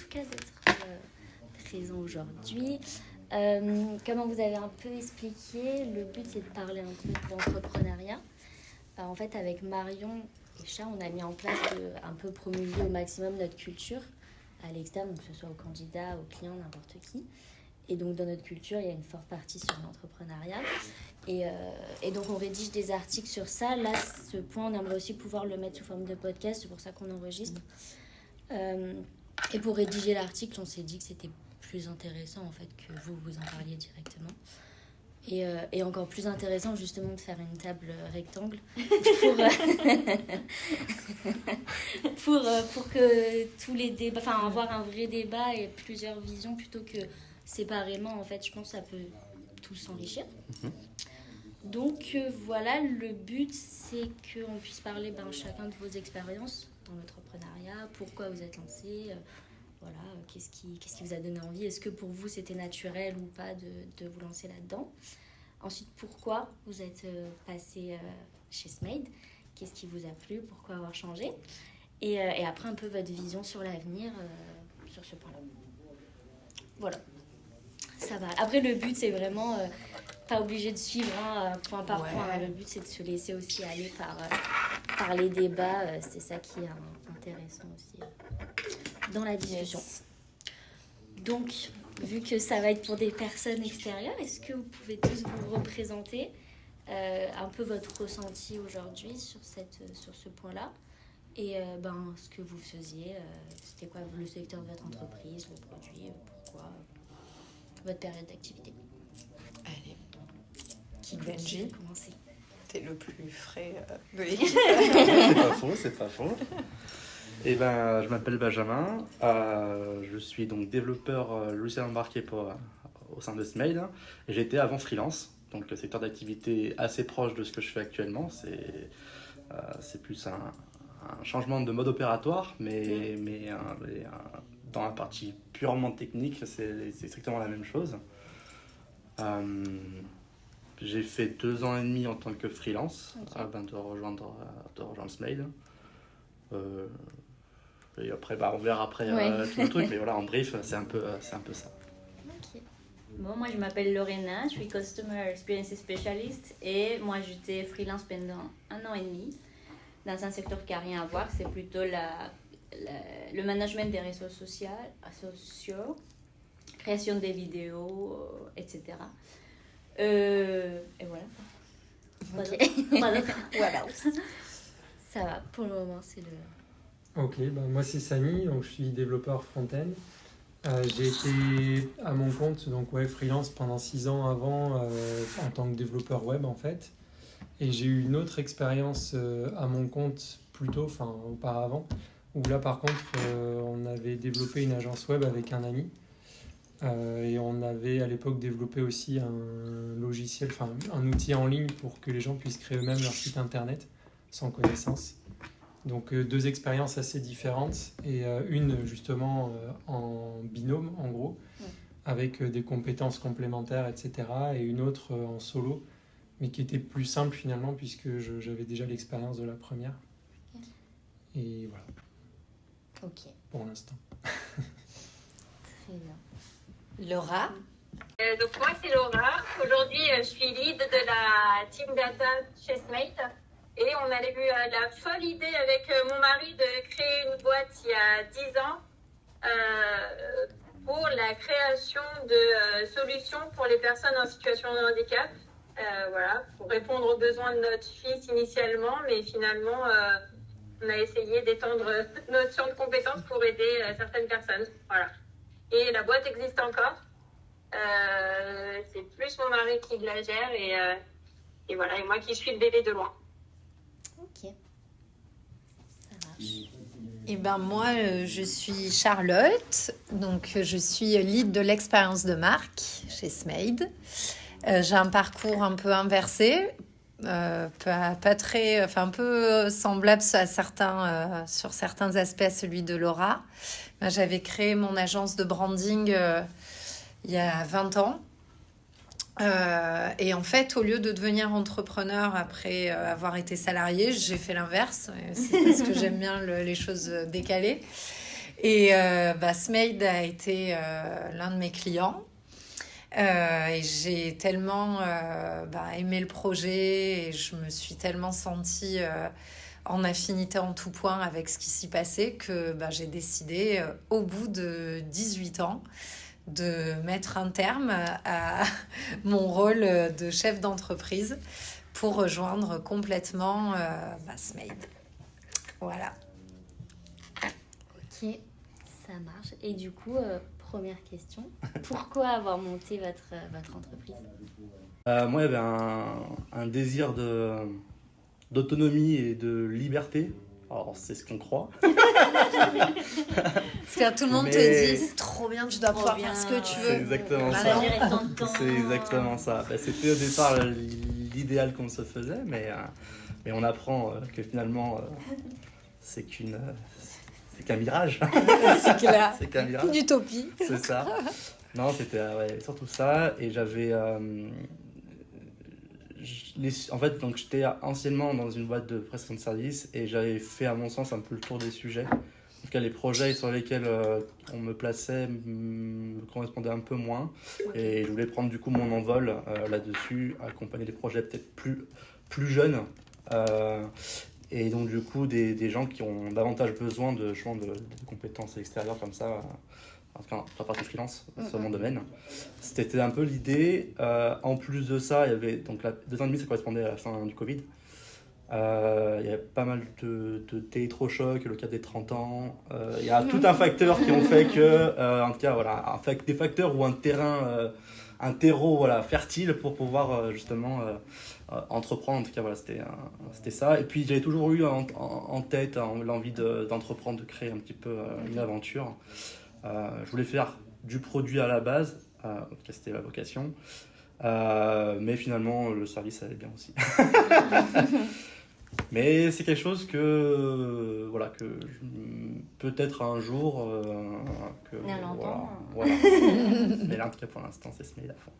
tout cas d'être présent aujourd'hui. Comme on vous avait un peu expliqué, le but c'est de parler un peu d'entrepreneuriat. En fait, avec Marion et Chat, on a mis en place de un peu promulguer au maximum notre culture à l'externe, donc que ce soit aux candidats, aux clients, n'importe qui. Et donc, dans notre culture, il y a une forte partie sur l'entrepreneuriat. Et donc, on rédige des articles sur ça. Là, ce point, on aimerait aussi pouvoir le mettre sous forme de podcast. C'est pour ça qu'on enregistre. Et pour rédiger l'article, on s'est dit que c'était plus intéressant, en fait, que vous en parliez directement. Et encore plus intéressant, justement, de faire une table rectangle pour que tous les débats... Enfin, avoir un vrai débat et plusieurs visions plutôt que séparément. En fait, je pense que ça peut tous s'enrichir. Donc, voilà, le but, c'est qu'on puisse parler chacun de vos expériences dans l'entrepreneuriat, pourquoi vous êtes lancé, voilà, qu'est-ce qui vous a donné envie, est-ce que pour vous, c'était naturel ou pas de vous lancer là-dedans. Ensuite, pourquoi vous êtes passé chez Smade, qu'est-ce qui vous a plu, pourquoi avoir changé, et après un peu votre vision sur l'avenir sur ce point-là. Voilà, ça va. Après, le but, c'est vraiment pas obligé de suivre point par point. Le but, c'est de se laisser aussi aller par les débats. C'est ça qui est intéressant aussi dans la discussion. Yes. Donc, vu que ça va être pour des personnes extérieures, est-ce que vous pouvez tous vous représenter un peu votre ressenti aujourd'hui sur ce point-là et ce que vous faisiez, c'était quoi le secteur de votre entreprise, le produit, pourquoi, votre période d'activité. Allez, qui veut commencer? T'es le plus frais de l'équipe. C'est pas faux. Et je m'appelle Benjamin, je suis donc développeur logiciel embarqué au sein de Smade. J'étais avant freelance, donc le secteur d'activité assez proche de ce que je fais actuellement. C'est plus un changement de mode opératoire, mais dans la partie purement technique, c'est strictement la même chose. J'ai fait 2 ans et demi en tant que freelance avant de rejoindre Smade. Et après, on verra après tout le truc, mais voilà, en brief, c'est un peu ça. Okay. Bon, moi, je m'appelle Lorena, je suis Customer Experience Specialist et moi, j'étais freelance pendant 1 an et demi dans un secteur qui n'a rien à voir, c'est plutôt le management des réseaux sociaux, création des vidéos, etc. Et voilà. Okay. Voilà. Ça va, pour le moment, c'est le... Ok, moi c'est Samy, donc je suis développeur front-end. J'ai été à mon compte, donc freelance pendant 6 ans avant en tant que développeur web en fait. Et j'ai eu une autre expérience à mon compte auparavant, où là par contre on avait développé une agence web avec un ami. Et on avait à l'époque développé aussi un logiciel, un outil en ligne pour que les gens puissent créer eux-mêmes leur site internet sans connaissance. Donc 2 expériences assez différentes et une justement en binôme en gros, avec des compétences complémentaires, etc. Et une autre en solo, mais qui était plus simple finalement puisque j'avais déjà l'expérience de la première. Et voilà. Ok. Pour l'instant. Très bien. Laura. Donc moi c'est Laura. Aujourd'hui je suis lead de la team data chez Smade. Et on avait eu la folle idée avec mon mari de créer une boîte il y a 10 ans pour la création de solutions pour les personnes en situation de handicap. Voilà, pour répondre aux besoins de notre fils initialement, mais finalement on a essayé d'étendre notre champ de compétences pour aider certaines personnes. Voilà. Et la boîte existe encore. C'est plus mon mari qui la gère et voilà, et moi qui suis le bébé de loin. Ok, ça marche. Et moi, je suis Charlotte, donc je suis lead de l'expérience de marque chez Smade. J'ai un parcours un peu inversé, pas très, un peu semblable à sur certains aspects à celui de Laura. J'avais créé mon agence de branding il y a 20 ans. Et en fait, au lieu de devenir entrepreneur après avoir été salariée, j'ai fait l'inverse. C'est parce que j'aime bien les choses décalées. Et Smaid a été l'un de mes clients. Et j'ai tellement aimé le projet et je me suis tellement sentie en affinité en tout point avec ce qui s'y passait que j'ai décidé, au bout de 18 ans, de mettre un terme à mon rôle de chef d'entreprise pour rejoindre complètement Smaid. Voilà. Ok, ça marche. Et du coup, première question, pourquoi avoir monté votre entreprise? Moi, il y avait un désir d'autonomie et de liberté. Alors, c'est ce qu'on croit. Parce que tout le monde te Mais- dit, c'est trop bien, tu dois Trop pouvoir bien, faire ce que tu ouais. veux. C'est exactement Bah ça. non. Gérer ton temps. C'est exactement ça. C'était au départ l'idéal qu'on se faisait, mais on apprend que finalement, c'est qu'un mirage. C'est clair. C'est qu'un mirage. Une utopie. C'est ça. Non, c'était surtout ça. Et j'avais. En fait, donc j'étais anciennement dans une boîte de prestation de services et j'avais fait, à mon sens, un peu le tour des sujets. En tout cas, les projets sur lesquels on me plaçait me correspondaient un peu moins. Et je voulais prendre du coup mon envol là-dessus, accompagner des projets peut-être plus jeunes. Et donc, du coup, des gens qui ont davantage besoin de compétences extérieures comme ça. En tout cas, sur la partie freelance, sur mon domaine. C'était un peu l'idée. En plus de ça, il y avait donc 2 ans et demi, ça correspondait à la fin du Covid. Il y avait pas mal de télétrochocs, le cas des 30 ans. Il y a tout un facteur qui ont fait que, en tout cas, voilà, des facteurs ou un terreau voilà, fertile pour pouvoir justement entreprendre. En tout cas, voilà, c'était ça. Et puis, j'avais toujours eu en tête l'envie d'entreprendre, de créer un petit peu une aventure. Je voulais faire du produit à la base, en tout cas c'était la vocation, mais finalement le service allait bien aussi. Mais c'est quelque chose que peut-être un jour On a longtemps. voilà. Mais là en tout cas pour l'instant c'est Smaid à fond.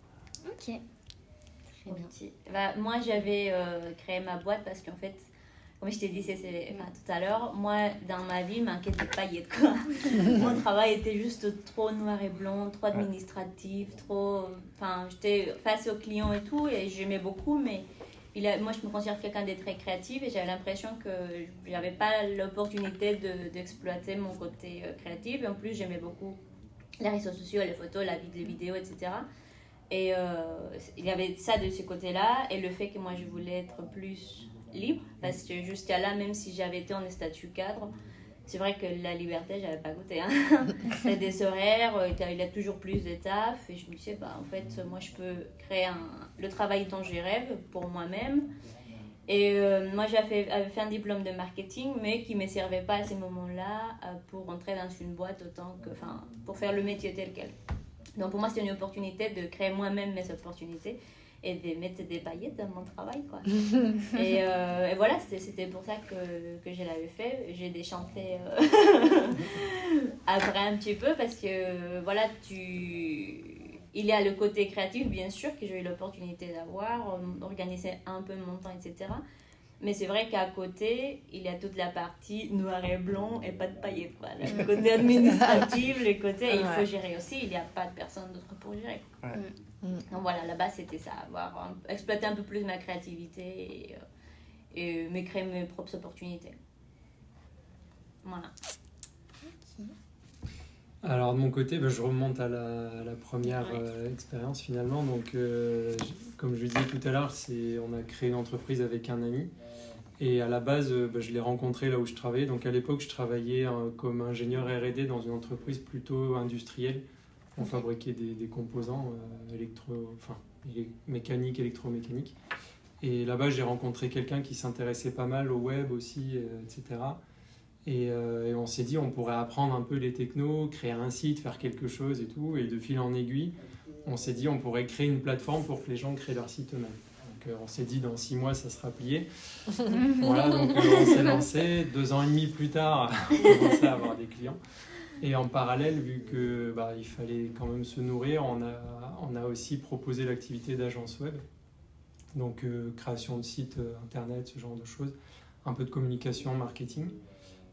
Ok, très bien. Ok. Moi, j'avais créé ma boîte parce qu'en fait, comme je t'ai dit tout à l'heure, moi, dans ma vie, il manquait de paillettes, quoi. Mon travail était juste trop noir et blanc, trop administratif, trop... Enfin, j'étais face aux clients et tout, et j'aimais beaucoup, mais moi, je me considère quelqu'un de très créatif, et j'avais l'impression que je n'avais pas l'opportunité d'exploiter mon côté créatif. Et en plus, j'aimais beaucoup les réseaux sociaux, les photos, les vidéos, etc. Et il y avait ça de ce côté-là, et le fait que moi, je voulais être plus libre, parce que jusqu'à là, même si j'avais été en statut cadre, c'est vrai que la liberté, j'avais pas goûté. Hein. C'est des horaires, il y a toujours plus de taf, et je me disais, en fait, moi, je peux créer le travail dont je rêve pour moi-même. Et moi, j'avais fait un diplôme de marketing, mais qui ne me servait pas à ce moment-là pour entrer dans une boîte pour faire le métier tel quel. Donc, pour moi, c'était une opportunité de créer moi-même mes opportunités et de mettre des paillettes dans mon travail, quoi. et voilà, c'était pour ça que je l'avais fait. J'ai déchanté après un petit peu parce que, voilà, il y a le côté créatif, bien sûr, que j'ai eu l'opportunité d'avoir, organiser un peu mon temps, etc. Mais c'est vrai qu'à côté, il y a toute la partie noir et blanc et pas de paillettes. Voilà. Le côté administratif, le côté il faut gérer aussi. Il n'y a pas de personne d'autre pour gérer. Ouais. Donc voilà, là-bas, c'était ça. Exploiter un peu plus ma créativité et me créer mes propres opportunités. Voilà. Alors de mon côté, je remonte à la première expérience finalement. Donc comme je le disais tout à l'heure, on a créé une entreprise avec un ami. Et à la base, je l'ai rencontré là où je travaillais. Donc à l'époque, je travaillais comme ingénieur R&D dans une entreprise plutôt industrielle. On fabriquait des composants mécaniques, électromécaniques. Et là-bas, j'ai rencontré quelqu'un qui s'intéressait pas mal au web aussi, etc. Et on s'est dit, on pourrait apprendre un peu les technos, créer un site, faire quelque chose et tout. Et de fil en aiguille, on s'est dit, on pourrait créer une plateforme pour que les gens créent leur site eux-mêmes. Donc on s'est dit, dans 6 mois, ça sera plié. Voilà, donc on s'est lancé. 2 ans et demi plus tard, on commençait à avoir des clients. Et en parallèle, vu que il fallait quand même se nourrir, on a aussi proposé l'activité d'agence web. Donc création de sites internet, ce genre de choses. Un peu de communication, marketing.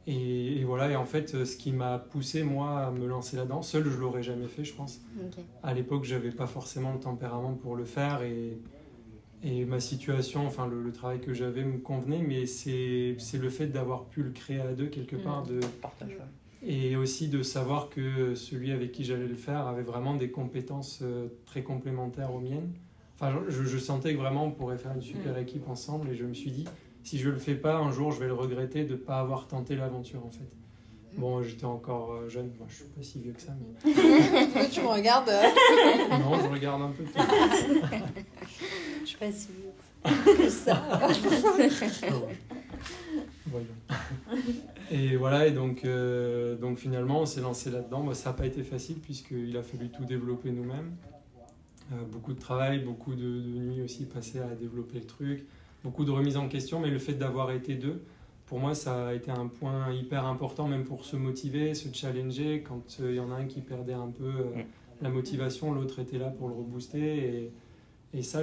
Et voilà, et en fait, ce qui m'a poussé, moi, à me lancer là-dedans, seul, je l'aurais jamais fait, je pense. Ok. À l'époque, j'avais pas forcément le tempérament pour le faire et ma situation, enfin, le travail que j'avais me convenait, mais c'est le fait d'avoir pu le créer à deux, quelque part, Partage. et aussi de savoir que celui avec qui j'allais le faire avait vraiment des compétences très complémentaires aux miennes. Enfin, je sentais que vraiment on pourrait faire une super équipe ensemble et je me suis dit, si je le fais pas, un jour je vais le regretter de ne pas avoir tenté l'aventure en fait. Bon, j'étais encore jeune, moi je suis pas si vieux que ça, mais... Pourquoi tu me regardes Non, je regarde un peu. Je suis pas si vieux que ça. Voyons. Et voilà, et donc finalement on s'est lancé là-dedans. Moi, ça n'a pas été facile puisqu'il a fallu tout développer nous-mêmes. Beaucoup de travail, beaucoup de nuits aussi passées à développer le truc, beaucoup de remises en question, mais le fait d'avoir été deux, pour moi ça a été un point hyper important, même pour se motiver, se challenger. Quand il y en a un qui perdait un peu la motivation, l'autre était là pour le rebooster. Et ça,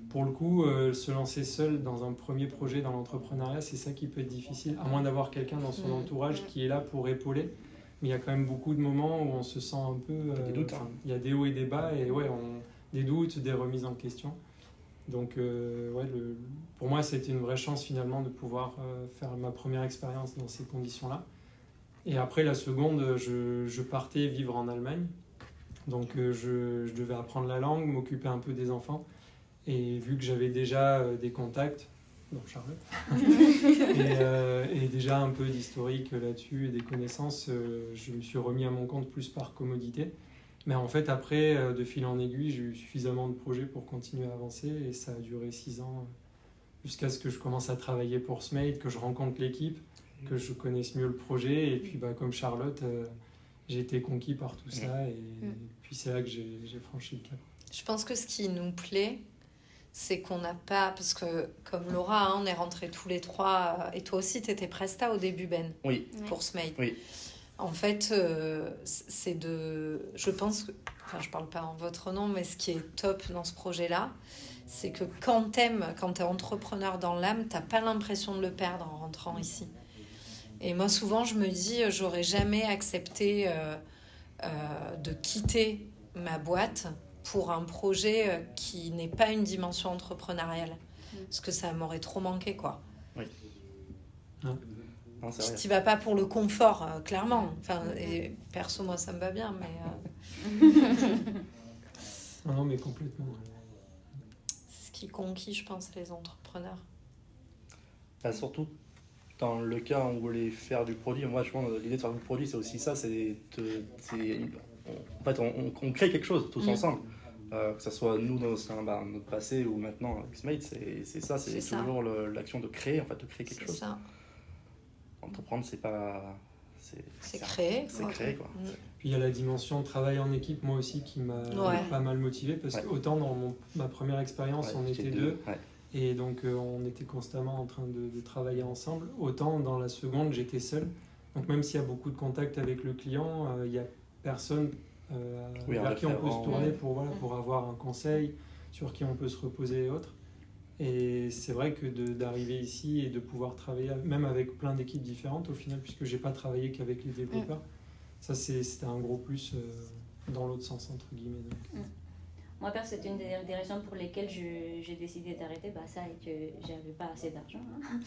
pour le coup, se lancer seul dans un premier projet dans l'entrepreneuriat, c'est ça qui peut être difficile, à moins d'avoir quelqu'un dans son entourage qui est là pour épauler. Mais il y a quand même beaucoup de moments où on se sent un peu... des doutes. Il y a des hauts et des bas, et ouais, des doutes, des remises en question. Donc, pour moi, c'était une vraie chance finalement de pouvoir faire ma première expérience dans ces conditions-là. Et après, la seconde, je partais vivre en Allemagne. Donc, je devais apprendre la langue, m'occuper un peu des enfants. Et vu que j'avais déjà des contacts, donc Charlotte, et déjà un peu d'historique là-dessus et des connaissances, je me suis remis à mon compte plus par commodité. Mais en fait, après, de fil en aiguille, j'ai eu suffisamment de projets pour continuer à avancer et ça a duré 6 ans jusqu'à ce que je commence à travailler pour Smade, que je rencontre l'équipe, que je connaisse mieux le projet. Et puis, comme Charlotte, j'ai été conquis par tout ça et puis c'est là que j'ai franchi le cap. Je pense que ce qui nous plaît, c'est qu'on n'a pas... Parce que, comme Laura, on est rentrés tous les trois... Et toi aussi, tu étais presta au début, Ben, Oui. pour Smade. Oui. En fait, c'est de... Je pense que... Enfin, je parle pas en votre nom, mais ce qui est top dans ce projet-là, c'est que quand t'es entrepreneur dans l'âme, t'as pas l'impression de le perdre en rentrant ici. Et moi, souvent, je me dis, j'aurais jamais accepté de quitter ma boîte pour un projet qui n'est pas une dimension entrepreneuriale. Parce que ça m'aurait trop manqué, quoi. Oui. Ouais. Non, c'est vrai. Tu vas pas pour le confort, clairement. Enfin, et perso, moi, ça me va bien, mais... Non, mais complètement. C'est ce qui conquit, je pense, les entrepreneurs. Bah, surtout dans le cas où on voulait faire du produit, moi je pense l'idée de faire du produit c'est aussi ça, en fait on crée quelque chose tous ensemble, que ce soit nous dans notre passé ou maintenant avec Smade, c'est ça, c'est toujours l'action de créer, en fait, de créer quelque chose. Ça. Entreprendre c'est pas... C'est créer. C'est créer quoi. Puis il y a la dimension travail en équipe, moi aussi, qui m'a pas mal motivé, parce que autant dans ma première expérience, on était deux, et donc on était constamment en train de travailler ensemble, autant dans la seconde, j'étais seul. Donc même s'il y a beaucoup de contacts avec le client, il n'y a personne vers qui on peut se tourner pour avoir un conseil, sur qui on peut se reposer et autres. Et c'est vrai que d'arriver ici et de pouvoir travailler, même avec plein d'équipes différentes au final, puisque j'ai pas travaillé qu'avec les développeurs, ça c'était un gros plus dans l'autre sens, entre guillemets. Donc. Moi, perso, c'était une des raisons pour lesquelles j'ai décidé d'arrêter, ça et que j'avais pas assez d'argent. Hein.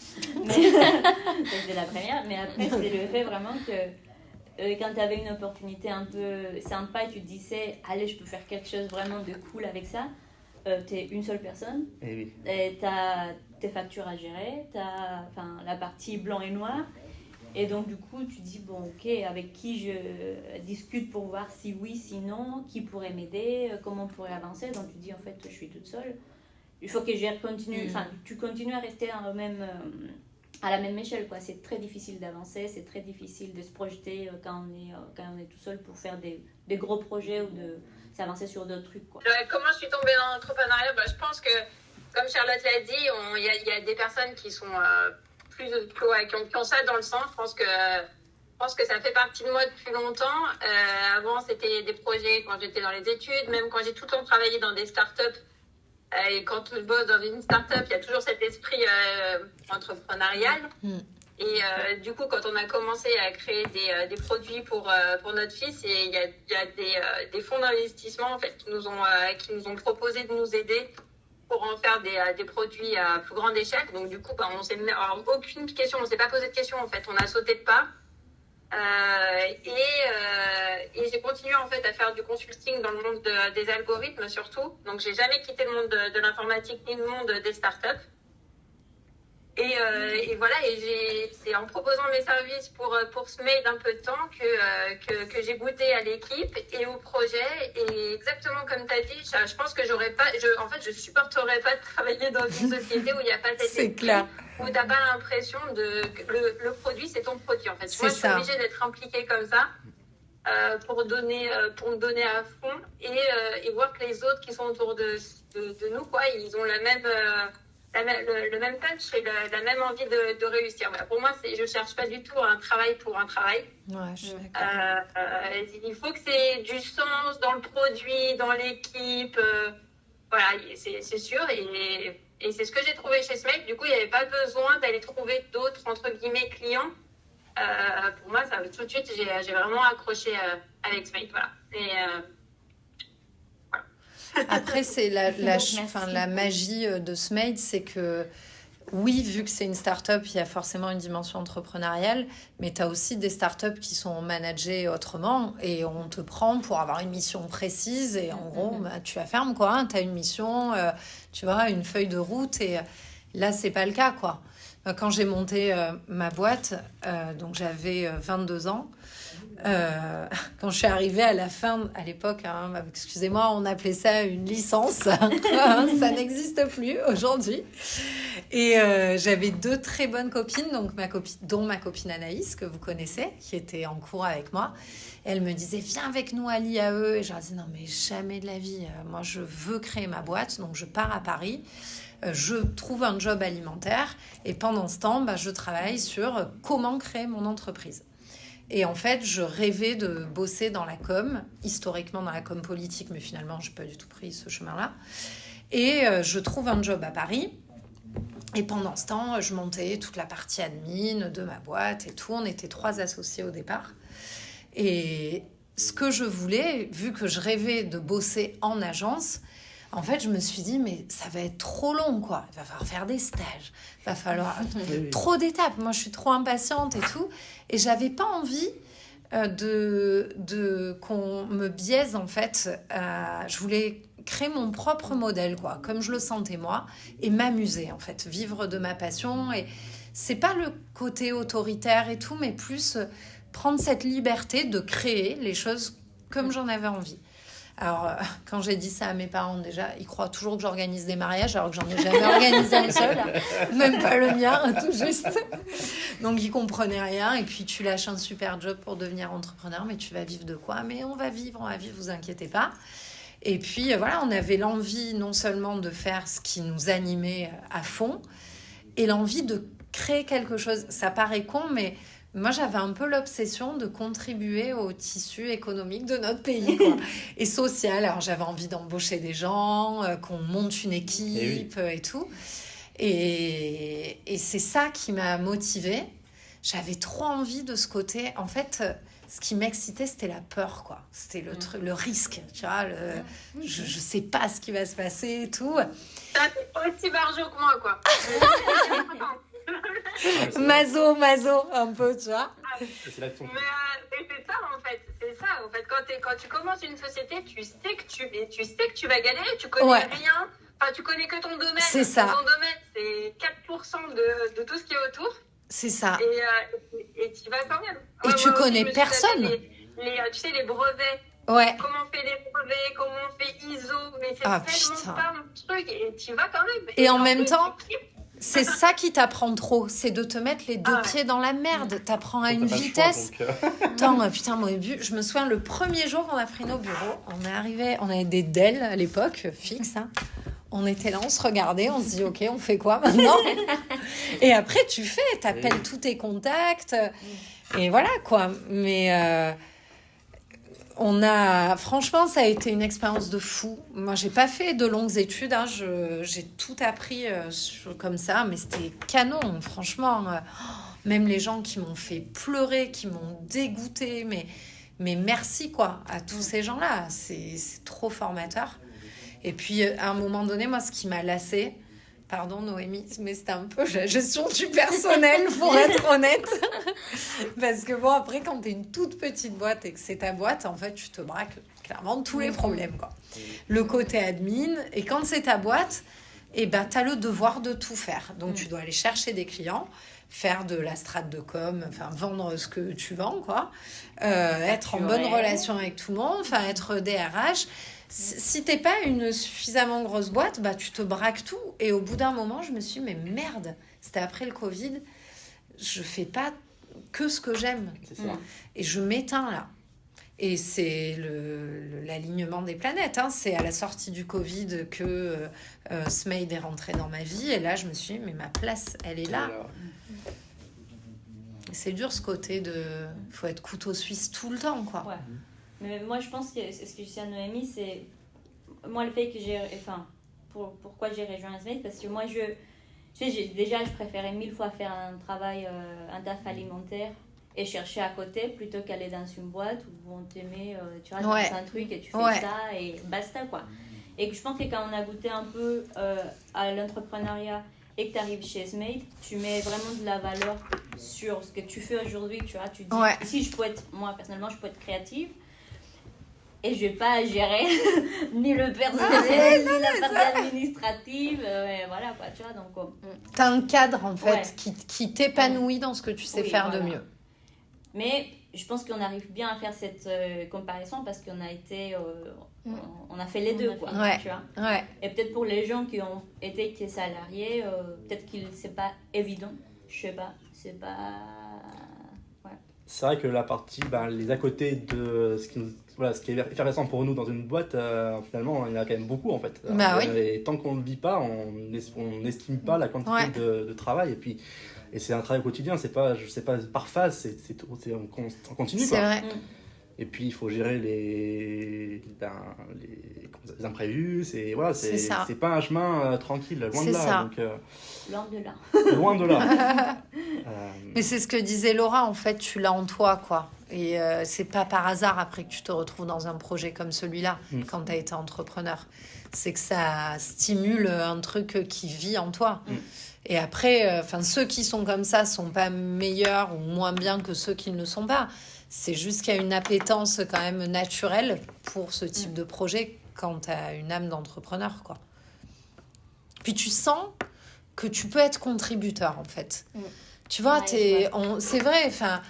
C'était la première. Mais après, c'était le fait vraiment que quand tu avais une opportunité un peu sympa et tu te disais, allez, je peux faire quelque chose vraiment de cool avec ça, tu es une seule personne, et tu as tes factures à gérer, tu as la partie blanc et noir. Et donc, du coup, tu dis, bon, ok, avec qui je discute pour voir si oui, si non, qui pourrait m'aider, comment on pourrait avancer. Donc, tu dis, en fait, je suis toute seule. Il faut que tu continues à rester à la même échelle, quoi. C'est très difficile d'avancer, c'est très difficile de se projeter quand on est tout seul pour faire des gros projets ou de s'avancer sur d'autres trucs, quoi. Comment je suis tombée dans l'entrepreneuriat ? Je pense que, comme Charlotte l'a dit, il y a des personnes qui sont... qui ont ça dans le sang. Je pense que ça fait partie de moi depuis longtemps. Avant, c'était des projets quand j'étais dans les études, même quand j'ai tout le temps travaillé dans des startups. Et quand je bosse dans une startup, il y a toujours cet esprit entrepreneurial. Et du coup, quand on a commencé à créer des produits pour notre fils, et il y a des fonds d'investissement en fait qui nous ont proposé de nous aider pour en faire des produits à plus grande échelle. Donc du coup, alors, aucune question, on s'est pas posé de questions en fait, on a sauté de pas. Et j'ai continué en fait à faire du consulting dans le monde des algorithmes surtout. Donc j'ai jamais quitté le monde de l'informatique ni le monde des startups. Et voilà, et c'est en proposant mes services pour Smade un peu de temps que j'ai goûté à l'équipe et au projet. Et exactement comme tu as dit, je pense que je supporterais pas de travailler dans une société où il n'y a pas cette C'est équipe, clair. où tu n'as pas l'impression que le produit, c'est ton produit en fait. C'est Moi, je suis ça. obligée d'être impliquée comme ça. Pour me donner à fond et voir que les autres qui sont autour de nous, quoi, ils ont le même punch et la même envie de réussir. Voilà. Pour moi, je cherche pas du tout un travail pour un travail. Ouais, je suis d'accord. Il faut que c'est du sens dans le produit, dans l'équipe. Voilà, c'est sûr. Et c'est ce que j'ai trouvé chez Smake. Du coup, il n'y avait pas besoin d'aller trouver d'autres, entre guillemets, clients. Pour moi, ça, tout de suite, j'ai vraiment accroché avec Smake. Voilà. Et, Après, c'est Merci. la magie de Smade, c'est que oui, vu que c'est une start-up, il y a forcément une dimension entrepreneuriale, mais tu as aussi des start-up qui sont managées autrement et on te prend pour avoir une mission précise et en gros, bah, tu la fermes, quoi. Tu as une mission, tu vois, une feuille de route et là, c'est pas le cas, quoi. Quand j'ai monté ma boîte, donc j'avais 22 ans. Quand je suis arrivée à la fin, à l'époque, hein, excusez-moi, on appelait ça une licence. Ça n'existe plus aujourd'hui. Et j'avais 2 très bonnes copines, donc dont ma copine Anaïs, que vous connaissez, qui était en cours avec moi. Elle me disait, viens avec nous à l'IAE. Et je leur disais, non, mais jamais de la vie. Moi, je veux créer ma boîte, donc je pars à Paris. Je trouve un job alimentaire et pendant ce temps, je travaille sur comment créer mon entreprise. Et en fait, je rêvais de bosser dans la com, historiquement dans la com politique, mais finalement, je n'ai pas du tout pris ce chemin-là. Et je trouve un job à Paris. Et pendant ce temps, je montais toute la partie admin de ma boîte et tout. On était 3 associés au départ. Et ce que je voulais, vu que je rêvais de bosser en agence, en fait, je me suis dit, mais ça va être trop long, quoi. Il va falloir faire des stages. Il va falloir trop d'étapes. Moi, je suis trop impatiente et tout. Et j'avais pas envie qu'on me biaise, en fait. Je voulais créer mon propre modèle, quoi, comme je le sentais moi, et m'amuser, en fait. Vivre de ma passion. Et c'est pas le côté autoritaire et tout, mais plus prendre cette liberté de créer les choses comme j'en avais envie. Alors, quand j'ai dit ça à mes parents, déjà, ils croient toujours que j'organise des mariages, alors que j'en ai jamais organisé un seul, même pas le mien, tout juste. Donc, ils comprenaient rien. Et puis, tu lâches un super job pour devenir entrepreneur, mais tu vas vivre de quoi? Mais on va vivre, vous inquiétez pas. Et puis, voilà, on avait l'envie non seulement de faire ce qui nous animait à fond, et l'envie de créer quelque chose. Ça paraît con, mais... Moi, j'avais un peu l'obsession de contribuer au tissu économique de notre pays, quoi, et social. Alors, j'avais envie d'embaucher des gens, qu'on monte une équipe et tout. Et c'est ça qui m'a motivée. J'avais trop envie de ce côté. En fait, ce qui m'excitait, c'était la peur, quoi. C'était le risque, tu vois. Je sais pas ce qui va se passer et tout. T'es aussi barjot que moi, quoi. Maso, un peu, tu vois. Mais c'est ça, en fait. C'est ça, en fait. Quand tu commences une société, tu sais que tu vas galérer. Tu connais rien. Enfin, tu connais que ton domaine. C'est ça. Ton domaine, c'est 4% de tout ce qui est autour. C'est ça. Et tu y vas quand même. Et tu connais personne. Tu sais, les brevets. Ouais. Comment on fait des brevets, comment on fait ISO. Mais c'est tellement pas mon truc. Et tu y vas quand même. Et en même temps... C'est ça qui t'apprend trop, c'est de te mettre les 2 pieds dans la merde. T'apprends à une vitesse. Attends, putain, moi, je me souviens, le premier jour qu'on a pris nos bureaux, on est arrivé, on avait des Dell à l'époque, fixes. Hein. On était là, on se regardait, on se dit, ok, on fait quoi maintenant? Et après, t'appelles tous tes contacts. Et voilà, quoi. Mais... franchement, ça a été une expérience de fou. Moi, j'ai pas fait de longues études, hein. J'ai tout appris comme ça, mais c'était canon, franchement. même les gens qui m'ont fait pleurer, qui m'ont dégoûté, mais merci quoi à tous ces gens-là, c'est trop formateur. Et puis à un moment donné, moi ce qui m'a lassée, pardon Noémie, mais c'était un peu la gestion du personnel pour être honnête. Parce que bon, après quand t'es une toute petite boîte et que c'est ta boîte, en fait tu te braques clairement tous les problèmes quoi. Le côté admin, et quand c'est ta boîte, et ben t'as le devoir de tout faire. Donc tu dois aller chercher des clients, faire de la strate de com, enfin vendre ce que tu vends quoi, être en bonne relation avec tout le monde, enfin être DRH. Si t'es pas une suffisamment grosse boîte, bah tu te braques tout. Et au bout d'un moment, je me suis dit, mais merde, c'était après le Covid, je fais pas que ce que j'aime. C'est ça. Et je m'éteins là. Et c'est l'alignement des planètes. Hein. C'est à la sortie du Covid que Smaid est rentré dans ma vie. Et là, je me suis dit, mais ma place, elle est là. C'est dur ce côté de... faut être couteau suisse tout le temps, quoi. Ouais. Mais moi, je pense que ce que je dis à Noémie, c'est... Moi, le fait que j'ai... Enfin, pourquoi j'ai rejoint Smaid, parce que moi, déjà, je préférais 1000 fois faire un travail, un taf alimentaire et chercher à côté plutôt qu'aller dans une boîte où on te met, tu vois, dans un truc et tu fais ça et basta, quoi. Et je pense que quand on a goûté un peu à l'entrepreneuriat et que tu arrives chez Smaid, tu mets vraiment de la valeur sur ce que tu fais aujourd'hui, tu vois. Tu dis, si je peux être, moi, personnellement, je peux être créative, et je vais pas gérer ni le personnel, ni la partie administrative, voilà quoi, tu vois, donc... T'as un cadre, en fait, qui t'épanouit dans ce que tu sais faire de mieux. Mais je pense qu'on arrive bien à faire cette comparaison parce qu'on a été... on a fait les deux, quoi, tu vois. Ouais. Et peut-être pour les gens qui ont été que salariés, peut-être que c'est pas évident, je sais pas, c'est pas... C'est vrai que la partie, les à côté de ce qui est effervescent pour nous dans une boîte, finalement, il y en a quand même beaucoup en fait. Et tant qu'on ne le vit pas, on n'estime pas la quantité de travail. Et c'est un travail quotidien, c'est pas par phase, on continue. C'est quoi. vrai. Et puis il faut gérer les imprévus, c'est pas un chemin tranquille, loin de là. Donc, loin de là. Loin de là. Mais c'est ce que disait Laura, en fait, tu l'as en toi, quoi. Et c'est pas par hasard après que tu te retrouves dans un projet comme celui-là, quand tu as été entrepreneur. C'est que ça stimule un truc qui vit en toi. Et après, ceux qui sont comme ça sont pas meilleurs ou moins bien que ceux qui ne le sont pas. C'est juste qu'il y a une appétence quand même naturelle pour ce type de projet quand tu as une âme d'entrepreneur, quoi. Puis tu sens que tu peux être contributeur, en fait. Tu vois, c'est vrai, enfin...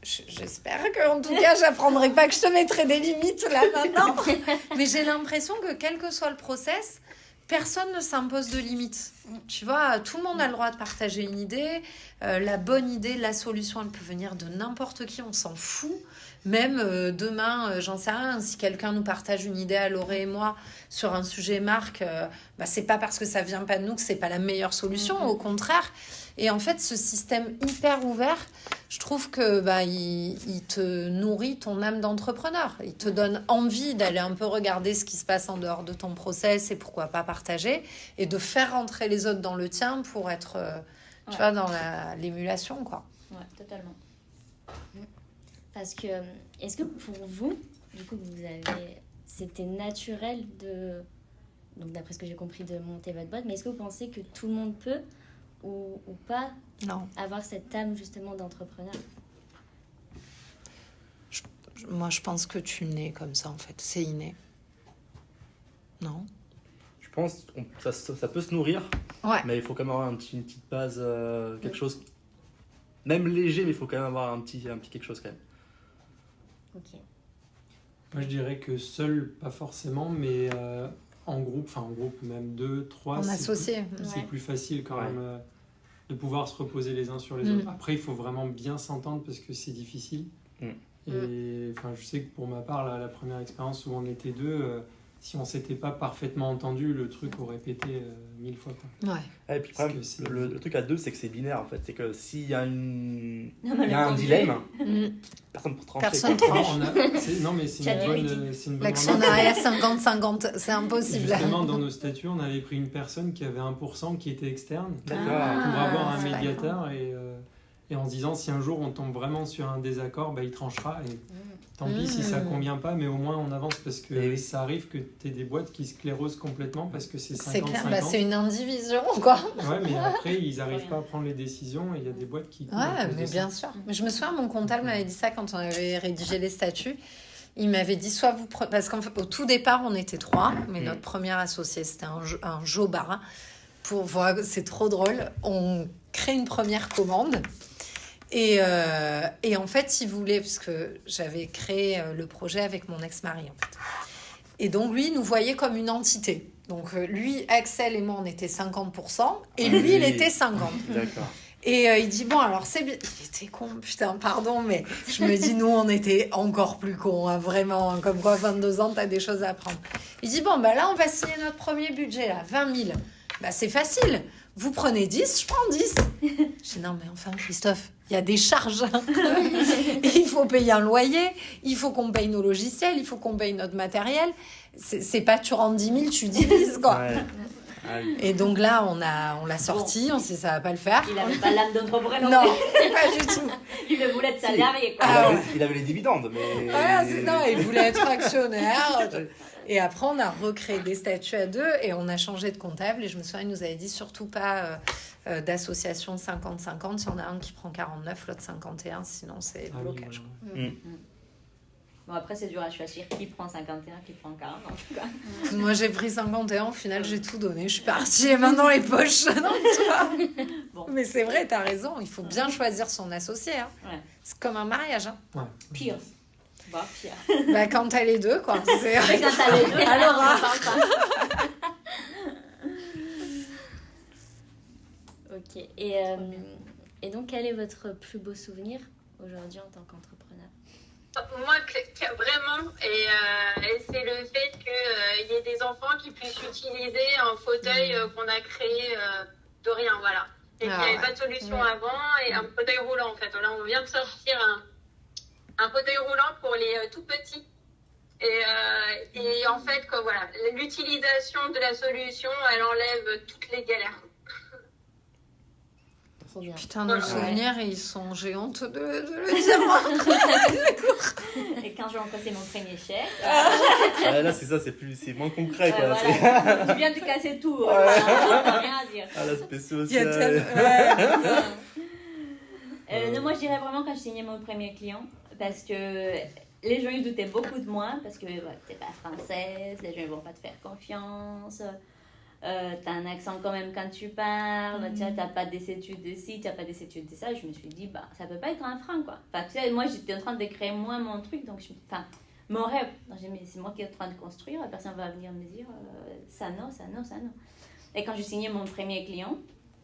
J'espère qu'en tout cas, j'apprendrai pas que je te mettrai des limites là maintenant. Mais j'ai l'impression que quel que soit le process, personne ne s'impose de limites. Tu vois, tout le monde a le droit de partager une idée. La bonne idée, la solution, elle peut venir de n'importe qui, on s'en fout. Même demain, j'en sais rien, si quelqu'un nous partage une idée à Lauré et moi sur un sujet marque, c'est pas parce que ça vient pas de nous que c'est pas la meilleure solution, au contraire. Et en fait, ce système hyper ouvert, je trouve que il te nourrit ton âme d'entrepreneur. Il te donne envie d'aller un peu regarder ce qui se passe en dehors de ton process et pourquoi pas partager, et de faire rentrer les autres dans le tien pour être, tu vois, dans l'émulation, quoi. Ouais, totalement. Parce que, est-ce que pour vous, du coup, c'était naturel donc d'après ce que j'ai compris, de monter votre boîte, mais est-ce que vous pensez que tout le monde peut ou pas avoir cette âme justement d'entrepreneur? Moi, je pense que tu nais comme ça, en fait. C'est inné. Non? Je pense que ça peut se nourrir, mais il faut quand même avoir une petite base, quelque chose, même léger, mais il faut quand même avoir un petit quelque chose quand même. Ok. Moi, je dirais que seul, pas forcément, mais en groupe, même 2, 3, en associé. C'est plus facile quand même de pouvoir se reposer les uns sur les autres. Après, il faut vraiment bien s'entendre parce que c'est difficile. Et je sais que pour ma part, la première expérience où on était deux, si on s'était pas parfaitement entendu, le truc aurait pété 1000 fois. Quoi. Et puis le truc à deux, c'est que c'est binaire en fait. C'est que s'il y a un dilemme, personne pour trancher. Personne tranche. Non, mais c'est une bonne l'actionnariat 50-50, c'est impossible. Justement, dans nos statuts, on avait pris une personne qui avait 1% qui était externe pour avoir un médiateur. et en se disant si un jour on tombe vraiment sur un désaccord, il tranchera et tant pis si ça convient pas, mais au moins on avance parce que Et oui. ça arrive que tu aies des boîtes qui sclérosent complètement parce que c'est 50-50. C'est clair, c'est une indivision, quoi. Ouais, mais après ils n'arrivent pas à prendre les décisions et il y a des boîtes qui coulent à Ouais, cause mais de bien ça. sûr. Mais je me souviens, mon comptable m'avait dit ça quand on avait rédigé les statuts. Il m'avait dit soit vous prenez... Parce qu'au tout départ, on était 3, mais notre premier associé, c'était un Joba. Pour voir, c'est trop drôle. On crée une première commande. Et en fait, il voulait, parce que j'avais créé le projet avec mon ex-mari, en fait. Et donc, lui, il nous voyait comme une entité. Donc, lui, Axel et moi, on était 50%, et lui, il était 50%. D'accord. Et il dit, bon, alors c'est bien. Il était con, putain, pardon, mais je me dis, nous, on était encore plus cons, hein, vraiment. Hein, comme quoi, 22 ans, t'as des choses à apprendre. Il dit, bon, là, on va signer notre premier budget, là, 20 000. C'est facile. Vous prenez 10, je prends 10. Je dis, non, mais enfin, Christophe, il y a des charges. Il faut payer un loyer, il faut qu'on paye nos logiciels, il faut qu'on paye notre matériel. C'est pas tu rentres 10 000, tu divises, quoi. Ouais. Ah oui. Et donc là, on l'a sorti, on sait ça va pas le faire. Il avait pas l'âme d'entrepreneur. Non, pas du tout. Il le voulait de salarié, quoi. Il avait les dividendes, mais... Non, il voulait être actionnaire. Et après, on a recréé des statuts à 2 et on a changé de comptable. Et je me souviens, il nous avait dit surtout pas d'association 50-50. Il y en a un qui prend 49, l'autre 51. Sinon, c'est Ah oui, blocage. voilà. Bon, après, c'est dur à choisir qui prend 51, qui prend 40, en tout cas. Moi, j'ai pris 51. Au final, j'ai tout donné. Je suis partie les mains dans les poches. Non, toi. Bon. Mais c'est vrai, t'as raison. Il faut bien choisir son associé. Hein. Ouais. C'est comme un mariage. Hein. Ouais. Pire. Bah, pire. Quand t'as les deux, quoi. C'est... Mais quand t'as les deux, alors, on parle pas. Ok. Et donc, quel est votre plus beau souvenir aujourd'hui en tant qu'entrepreneur? Moi, vraiment, et c'est le fait qu'il y ait des enfants qui puissent utiliser un fauteuil qu'on a créé de rien, voilà. Et qu'il n'y avait pas de solution avant, et un fauteuil roulant, en fait. Là, on vient de sortir un fauteuil roulant pour les tout petits. Et en fait, voilà, l'utilisation de la solution, elle enlève toutes les galères. Trop bien. Putain, nos souvenirs, ils sont géantes de le dire. Moi. Et quand j'ai rencontré mon premier chèque, Là, c'est ça, c'est moins concret, quoi. voilà. C'est... Je viens de casser tout. Rien à dire. l'aspect Il y a social. Non, moi, je dirais vraiment quand je signais mon premier client, parce que les gens ils doutaient beaucoup de moi, parce que t'es pas française, les gens ils vont pas te faire confiance, t'as un accent quand même quand tu parles, t'as pas des études de ci, t'as pas des études de ça. Je me suis dit, ça peut pas être un frein, quoi. Enfin, tu sais, moi j'étais en train de créer moi mon truc, donc mon rêve, c'est moi qui est en train de construire, la personne va venir me dire ça non. Et quand j'ai signé mon premier client,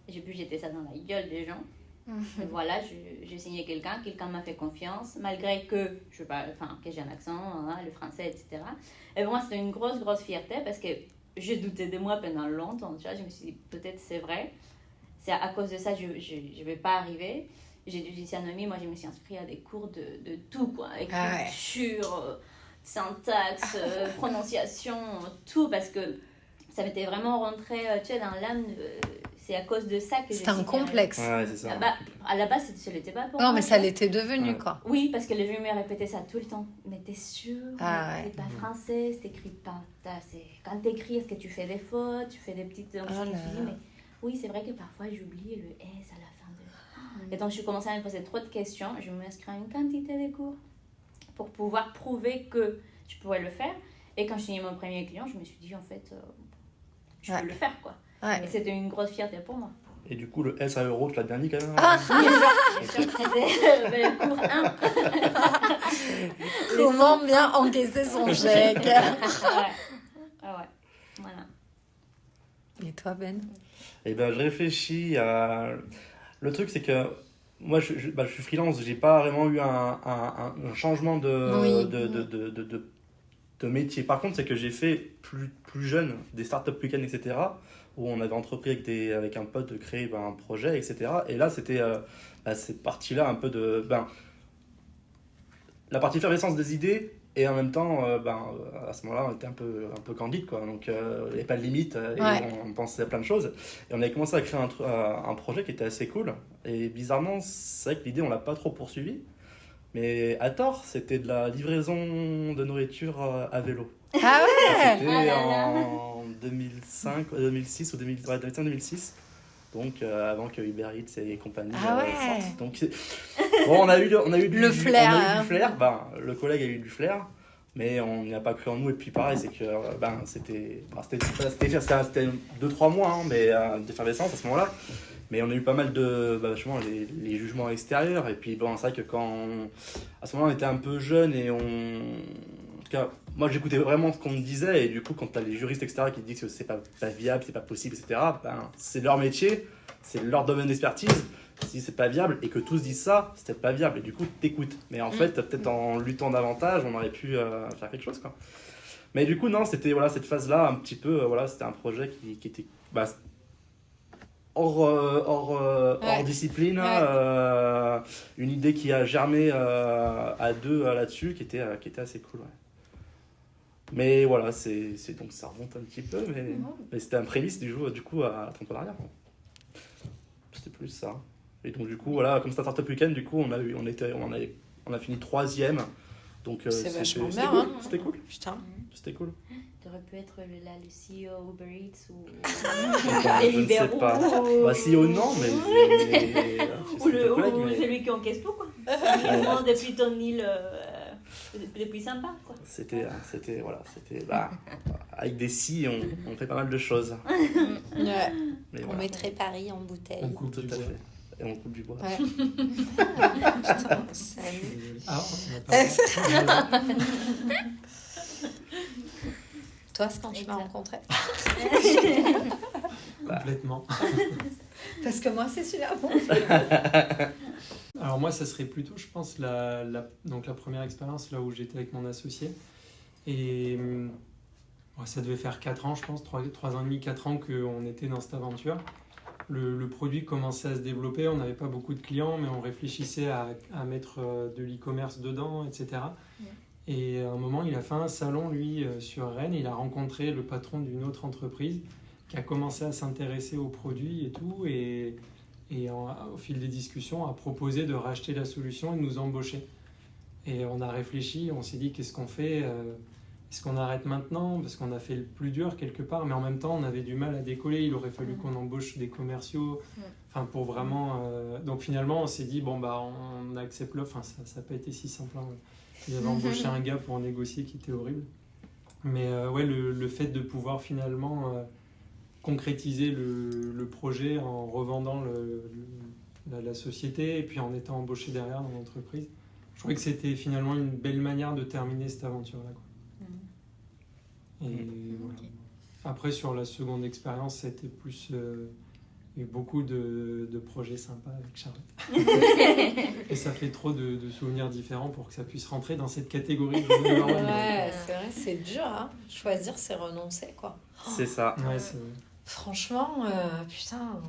j'ai pu jeter ça dans la gueule des gens. Et voilà, j'ai signé quelqu'un m'a fait confiance, malgré que que j'ai un accent, hein, le français, etc. Et pour moi, c'était une grosse fierté parce que j'ai douté de moi pendant longtemps. Tu vois, je me suis dit, peut-être c'est vrai. C'est à cause de ça, je ne vais pas arriver. J'ai dit à Noémie, moi, je me suis inscrite à des cours de tout, quoi. Écriture, syntaxe, prononciation, tout, parce que ça m'était vraiment rentré dans l'âme. C'est à cause de ça que j'ai C'est un complexe. Ouais, c'est ça. À la base, ce n'était pas pour Non, moi. mais ça l'était devenu, quoi. Oui, parce que les gens me répétaient ça tout le temps. Mais t'es sûre, c'est pas français, c'est écrit pas. Quand t'écris, est-ce que tu fais des fautes, tu fais des petites... Donc, je me suis dit, mais oui, c'est vrai que parfois j'oublie le S à la fin de... Et donc, je commençais à me poser trop de questions. Je m'inscris à une quantité de cours pour pouvoir prouver que je pouvais le faire. Et quand je signais mon premier client, je me suis dit, en fait, je peux le faire, quoi. Et c'était une grosse fierté pour moi. Et du coup, le S à euro, tu l'as bien dit quand même. Bien sûr, c'était le cours 1. Comment bien encaisser son chèque. Ouais. Voilà. Et toi, Ben? Et je réfléchis à... Le truc, c'est que moi, je suis freelance, j'ai pas vraiment eu un changement de métier. Par contre, c'est que j'ai fait plus jeune des startups week-end, etc., où on avait entrepris avec un pote de créer un projet, etc. Et là, c'était cette partie-là un peu de... la partie effervescence des idées, Et en même temps, à ce moment-là, on était un peu candide, quoi. Donc, il n'y avait pas de limite et on pensait à plein de choses. Et on avait commencé à créer un projet qui était assez cool. Et bizarrement, c'est vrai que l'idée, on ne l'a pas trop poursuivi. Mais à tort, c'était de la livraison de nourriture à vélo. Ah ouais. C'était en 2005, 2006 ou 2005-2006. Donc, avant que Uber Eats et compagnie sortent. Donc, bon, on a eu Le flair, on a eu hein. du flair. Le collègue a eu du flair, mais on n'y a pas cru en nous. Et puis, pareil, c'est que c'était 2-3 mois, hein, mais d'effervescence à ce moment-là. Mais on a eu pas mal de justement, les jugements extérieurs. Et puis, bon, c'est vrai que à ce moment-là, on était un peu jeunes et en tout cas, moi, j'écoutais vraiment ce qu'on me disait. Et du coup, quand tu as les juristes, etc., qui te disent que c'est pas viable, c'est pas possible, etc., c'est leur métier, c'est leur domaine d'expertise. Si c'est pas viable et que tous disent ça, c'est peut-être pas viable. Et du coup, t'écoutes. Mais en fait, peut-être en luttant davantage, on aurait pu faire quelque chose, quoi. Mais du coup, non, c'était cette phase-là, un petit peu, c'était un projet qui était hors discipline, une idée qui a germé à deux là-dessus, qui était assez cool, ouais. Mais voilà, donc ça remonte un petit peu, mais c'était un prémisse du coup à l'entrepreneuriat. C'était plus ça. Et donc du coup, voilà, comme c'était un startup week-end, du coup, on a fini 3e. Donc C'est vachement c'était bien, cool. hein. C'était cool. Putain. C'était cool. T'aurais pu être le CEO Uber Eats ou Je ne sais pas. CEO non, mais ou celui qui encaisse tout, quoi. Vraiment depuis ton île, depuis sympa, quoi. C'était avec des si, on fait pas mal de choses. Ouais. Mais On voilà, mettrait Paris en bouteille. On coupe tout du à bois. fait. Et on coupe du bois. Ouais. Putain, salut. Ah, on a pas Toi, c'est quand tu m'as Exact. rencontré. complètement. Parce que moi, c'est celui-là. Bon. Alors moi, ça serait plutôt, je pense, donc la première expérience là où j'étais avec mon associé. Et ça devait faire 4 ans, je pense, 3 ans et demi, 4 ans qu'on était dans cette aventure. Le produit commençait à se développer, on n'avait pas beaucoup de clients, mais on réfléchissait à mettre de l'e-commerce dedans, etc. Ouais. Et à un moment, il a fait un salon, lui, sur Rennes. Il a rencontré le patron d'une autre entreprise qui a commencé à s'intéresser aux produits et tout. Et au fil des discussions, a proposé de racheter la solution et de nous embaucher. Et on a réfléchi, on s'est dit qu'est-ce qu'on fait, est-ce qu'on arrête maintenant parce qu'on a fait le plus dur quelque part, mais en même temps on avait du mal à décoller, il aurait fallu qu'on embauche des commerciaux, enfin pour vraiment... Donc finalement on s'est dit bon on accepte l'offre, ça n'a pas été si simple, hein. Il avait embauché un gars pour en négocier qui était horrible. Mais le fait de pouvoir finalement concrétiser le projet en revendant la société et puis en étant embauché derrière dans l'entreprise, je trouvais que c'était finalement une belle manière de terminer cette aventure-là, quoi. Et voilà. Après, sur la seconde expérience, c'était plus... il y a eu beaucoup de projets sympas avec Charlotte. Et ça fait trop de souvenirs différents pour que ça puisse rentrer dans cette catégorie. Ouais, c'est vrai, c'est dur, hein. Choisir, c'est renoncer, quoi. C'est ça. Ouais, c'est vrai. Franchement, putain,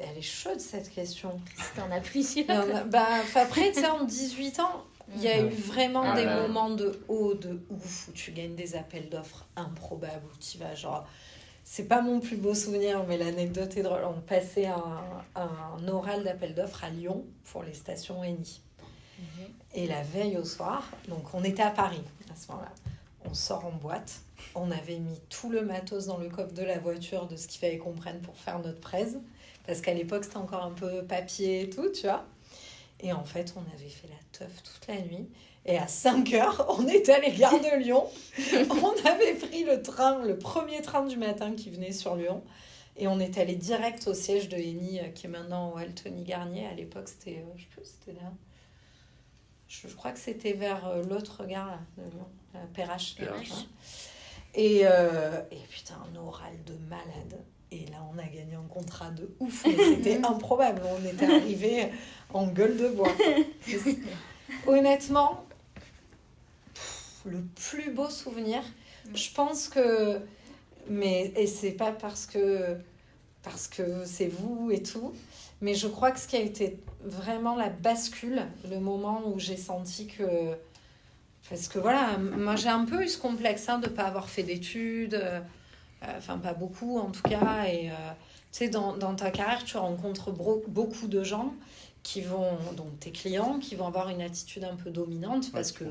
elle est chaude, cette question. T'en as plusieurs. Après, tu sais, en 18 ans, il y a eu vraiment des Ouais. moments de haut, de ouf, où tu gagnes des appels d'offres improbables, où tu vas genre... C'est pas mon plus beau souvenir, mais l'anecdote est drôle. On passait un oral d'appel d'offres à Lyon pour les stations Eni. Et la veille au soir, donc on était à Paris à ce moment-là, on sort en boîte, on avait mis tout le matos dans le coffre de la voiture de ce qu'il fallait qu'on prenne pour faire notre presse, parce qu'à l'époque c'était encore un peu papier et tout, tu vois. Et en fait, on avait fait la teuf toute la nuit. Et à 5h, on était à l'égare de Lyon. On avait pris le premier train du matin qui venait sur Lyon. Et on est allé direct au siège de Eni, qui est maintenant au Altony Garnier. À l'époque, c'était, je sais plus, c'était là. Je crois que c'était vers l'autre gare là, de Lyon, Perrache. Perrache. Et putain, un oral de malade. Et là, on a gagné un contrat de ouf. Mais c'était improbable. On était arrivés en gueule de bois. Honnêtement, le plus beau souvenir, je pense que... Et c'est pas parce que c'est vous et tout, mais je crois que ce qui a été vraiment la bascule, le moment où j'ai senti que Parce que voilà, moi j'ai un peu eu ce complexe de ne pas avoir fait d'études, enfin pas beaucoup en tout cas. Et tu sais, dans ta carrière, tu rencontres beaucoup de gens qui vont, donc tes clients, qui vont avoir une attitude un peu dominante parce que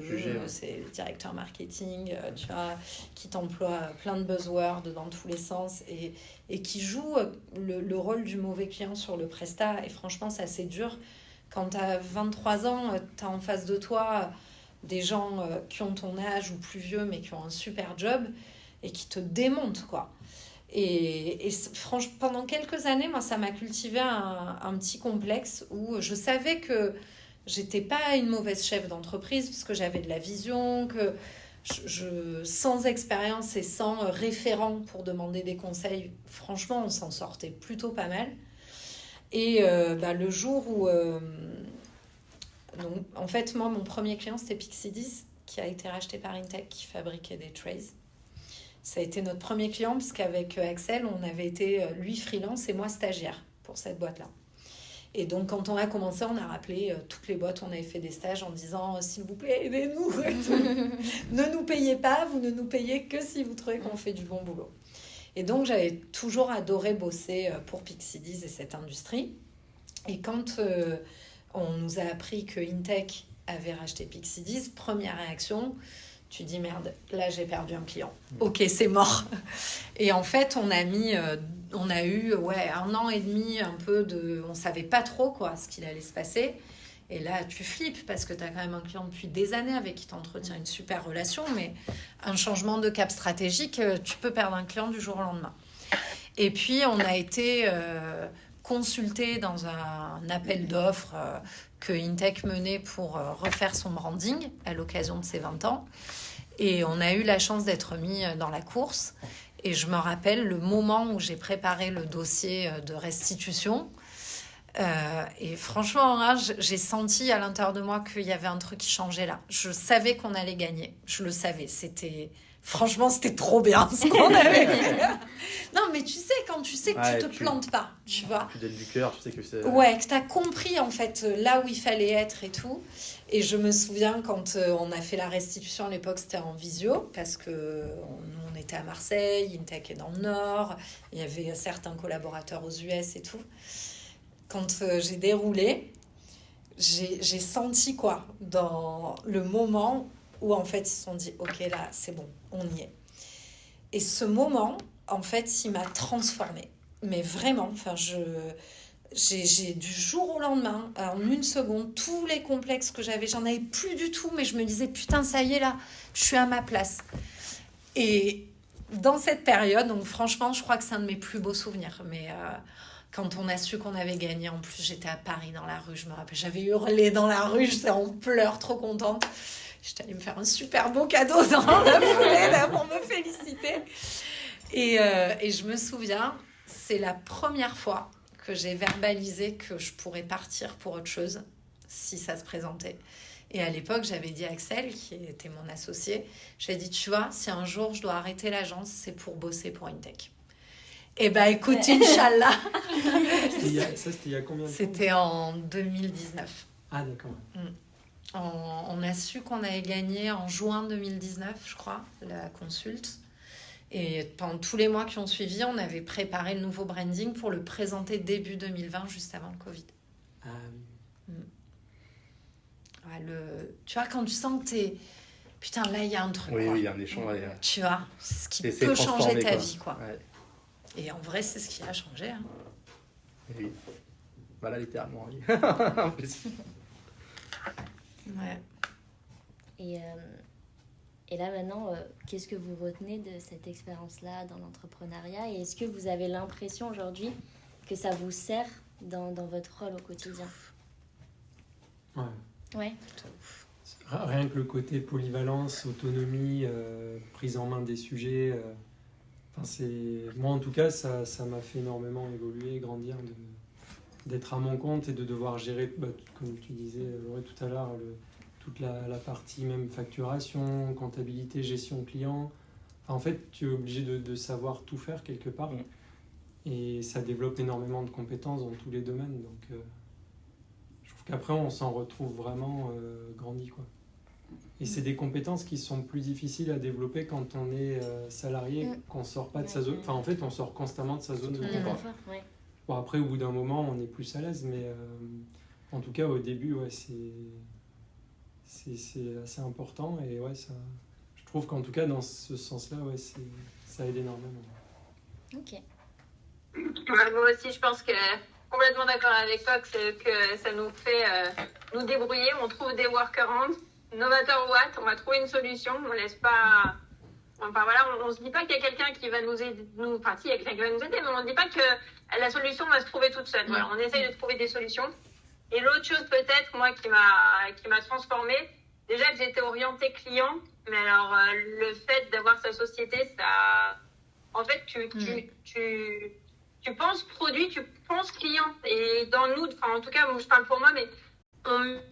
c'est le directeur marketing, tu vois, qui t'emploie plein de buzzwords dans tous les sens et qui joue le rôle du mauvais client sur le prestat. Et franchement, c'est assez dur. Quand tu as 23 ans, tu as en face de toi des gens qui ont ton âge ou plus vieux, mais qui ont un super job et qui te démontent, quoi. Et franchement, pendant quelques années, moi, ça m'a cultivé un petit complexe où je savais que j'étais pas une mauvaise chef d'entreprise parce que j'avais de la vision, que sans expérience et sans référent pour demander des conseils, franchement, on s'en sortait plutôt pas mal. Et le jour où... donc, en fait, moi, mon premier client, c'était Pixidis, qui a été racheté par Intech, qui fabriquait des trays. Ça a été notre premier client, parce qu'avec Axel, on avait été, lui, freelance et moi, stagiaire pour cette boîte-là. Et donc, quand on a commencé, on a rappelé toutes les boîtes où on avait fait des stages en disant « S'il vous plaît, aidez-nous ! Ne nous payez pas, vous ne nous payez que si vous trouvez qu'on fait du bon boulot. » Et donc, j'avais toujours adoré bosser pour Pixidis et cette industrie. Et quand on nous a appris que Intech avait racheté Pixidis, première réaction... Tu dis, merde, là, j'ai perdu un client. Ok, c'est mort. Et en fait, on a eu 1 an et demi, un peu de... On ne savait pas trop, quoi, ce qu'il allait se passer. Et là, tu flippes, parce que tu as quand même un client depuis des années avec qui tu entretiens une super relation, mais un changement de cap stratégique, tu peux perdre un client du jour au lendemain. Et puis, on a été consulté dans un appel d'offres que Intech menait pour refaire son branding à l'occasion de ses 20 ans. Et on a eu la chance d'être mis dans la course. Et je me rappelle le moment où j'ai préparé le dossier de restitution. Et franchement, hein, j'ai senti à l'intérieur de moi qu'il y avait un truc qui changeait là. Je savais qu'on allait gagner. Je le savais. Franchement, c'était trop bien ce qu'on avait fait. Non, mais tu sais, quand tu sais que tu te plantes pas, tu vois. Tu donnes du cœur, tu sais que c'est... Ouais, que tu as compris en fait là où il fallait être et tout. Et je me souviens quand on a fait la restitution, à l'époque c'était en visio, parce que nous on était à Marseille, Intech est dans le Nord, il y avait certains collaborateurs aux US et tout. Quand j'ai déroulé, j'ai senti quoi, dans le moment où en fait ils se sont dit ok là c'est bon, on y est. Et ce moment en fait il m'a transformée, mais vraiment, enfin j'ai du jour au lendemain, en 1 seconde, tous les complexes que j'avais, j'en avais plus du tout, mais je me disais putain ça y est là, je suis à ma place. Et dans cette période, donc franchement je crois que c'est un de mes plus beaux souvenirs, mais quand on a su qu'on avait gagné, en plus j'étais à Paris dans la rue, je me rappelle, j'avais hurlé dans la rue, j'étais en pleurs, trop contente. J'étais allée me faire un super beau cadeau dans la foulée là, pour me féliciter. Et je me souviens, c'est la première fois que j'ai verbalisé que je pourrais partir pour autre chose si ça se présentait. Et à l'époque, j'avais dit à Axel, qui était mon associé, j'ai dit, tu vois, si un jour je dois arrêter l'agence, c'est pour bosser pour Intech. Eh ben écoute, Inch'Allah. C'était il y a combien de temps? C'était en 2019. Ah d'accord. On a su qu'on avait gagné en juin 2019, je crois, la consulte. Et pendant tous les mois qui ont suivi, on avait préparé le nouveau branding pour le présenter début 2020, juste avant le Covid. Ah oui. Ouais, tu vois, quand tu sens que t'es... Putain, là, il y a un truc. Oui, quoi. oui, il y a un échange. Tu vois, c'est ce qui Et c'est peut changer ta quoi. vie, quoi. Ouais. Et en vrai, c'est ce qui a changé. Hein. Oui. Voilà, littéralement, oui. En plus. Ouais. Et là maintenant, qu'est-ce que vous retenez de cette expérience-là dans l'entrepreneuriat? Et est-ce que vous avez l'impression aujourd'hui que ça vous sert dans votre rôle au quotidien? Ouais. Ouais. Rien que le côté polyvalence, autonomie, prise en main des sujets. Moi en tout cas, ça m'a fait énormément évoluer, grandir, d'être à mon compte et de devoir gérer, comme tu disais Lauré tout à l'heure, toute la partie même facturation, comptabilité, gestion client. Enfin, en fait, tu es obligé de savoir tout faire quelque part. Et ça développe énormément de compétences dans tous les domaines. Donc, je trouve qu'après, on s'en retrouve vraiment grandi, quoi. Et c'est des compétences qui sont plus difficiles à développer quand on est salarié, qu'on sort pas de sa zone. Enfin, en fait, on sort constamment de sa zone de confort. Ouais. Bon, après, au bout d'un moment, on est plus à l'aise, mais en tout cas, au début, ouais, c'est assez important. Et ouais, ça, je trouve qu'en tout cas, dans ce sens-là, ouais, ça aide énormément. Ok. Ouais, moi aussi, je pense que complètement d'accord avec toi que ça nous fait nous débrouiller. On trouve des workarounds. No matter what, on va trouver une solution. On laisse pas. Enfin voilà, on se dit pas qu'il y a quelqu'un qui va nous aider. Enfin, si, il y a quelqu'un qui va nous aider, mais on ne dit pas que la solution va se trouver toute seule. Voilà, on essaye de trouver des solutions. Et l'autre chose peut-être, moi, qui m'a transformée, déjà que j'étais orientée client, mais alors le fait d'avoir sa société, ça, en fait, tu penses produit, tu penses client. Et dans nous, enfin en tout cas, je parle pour moi, mais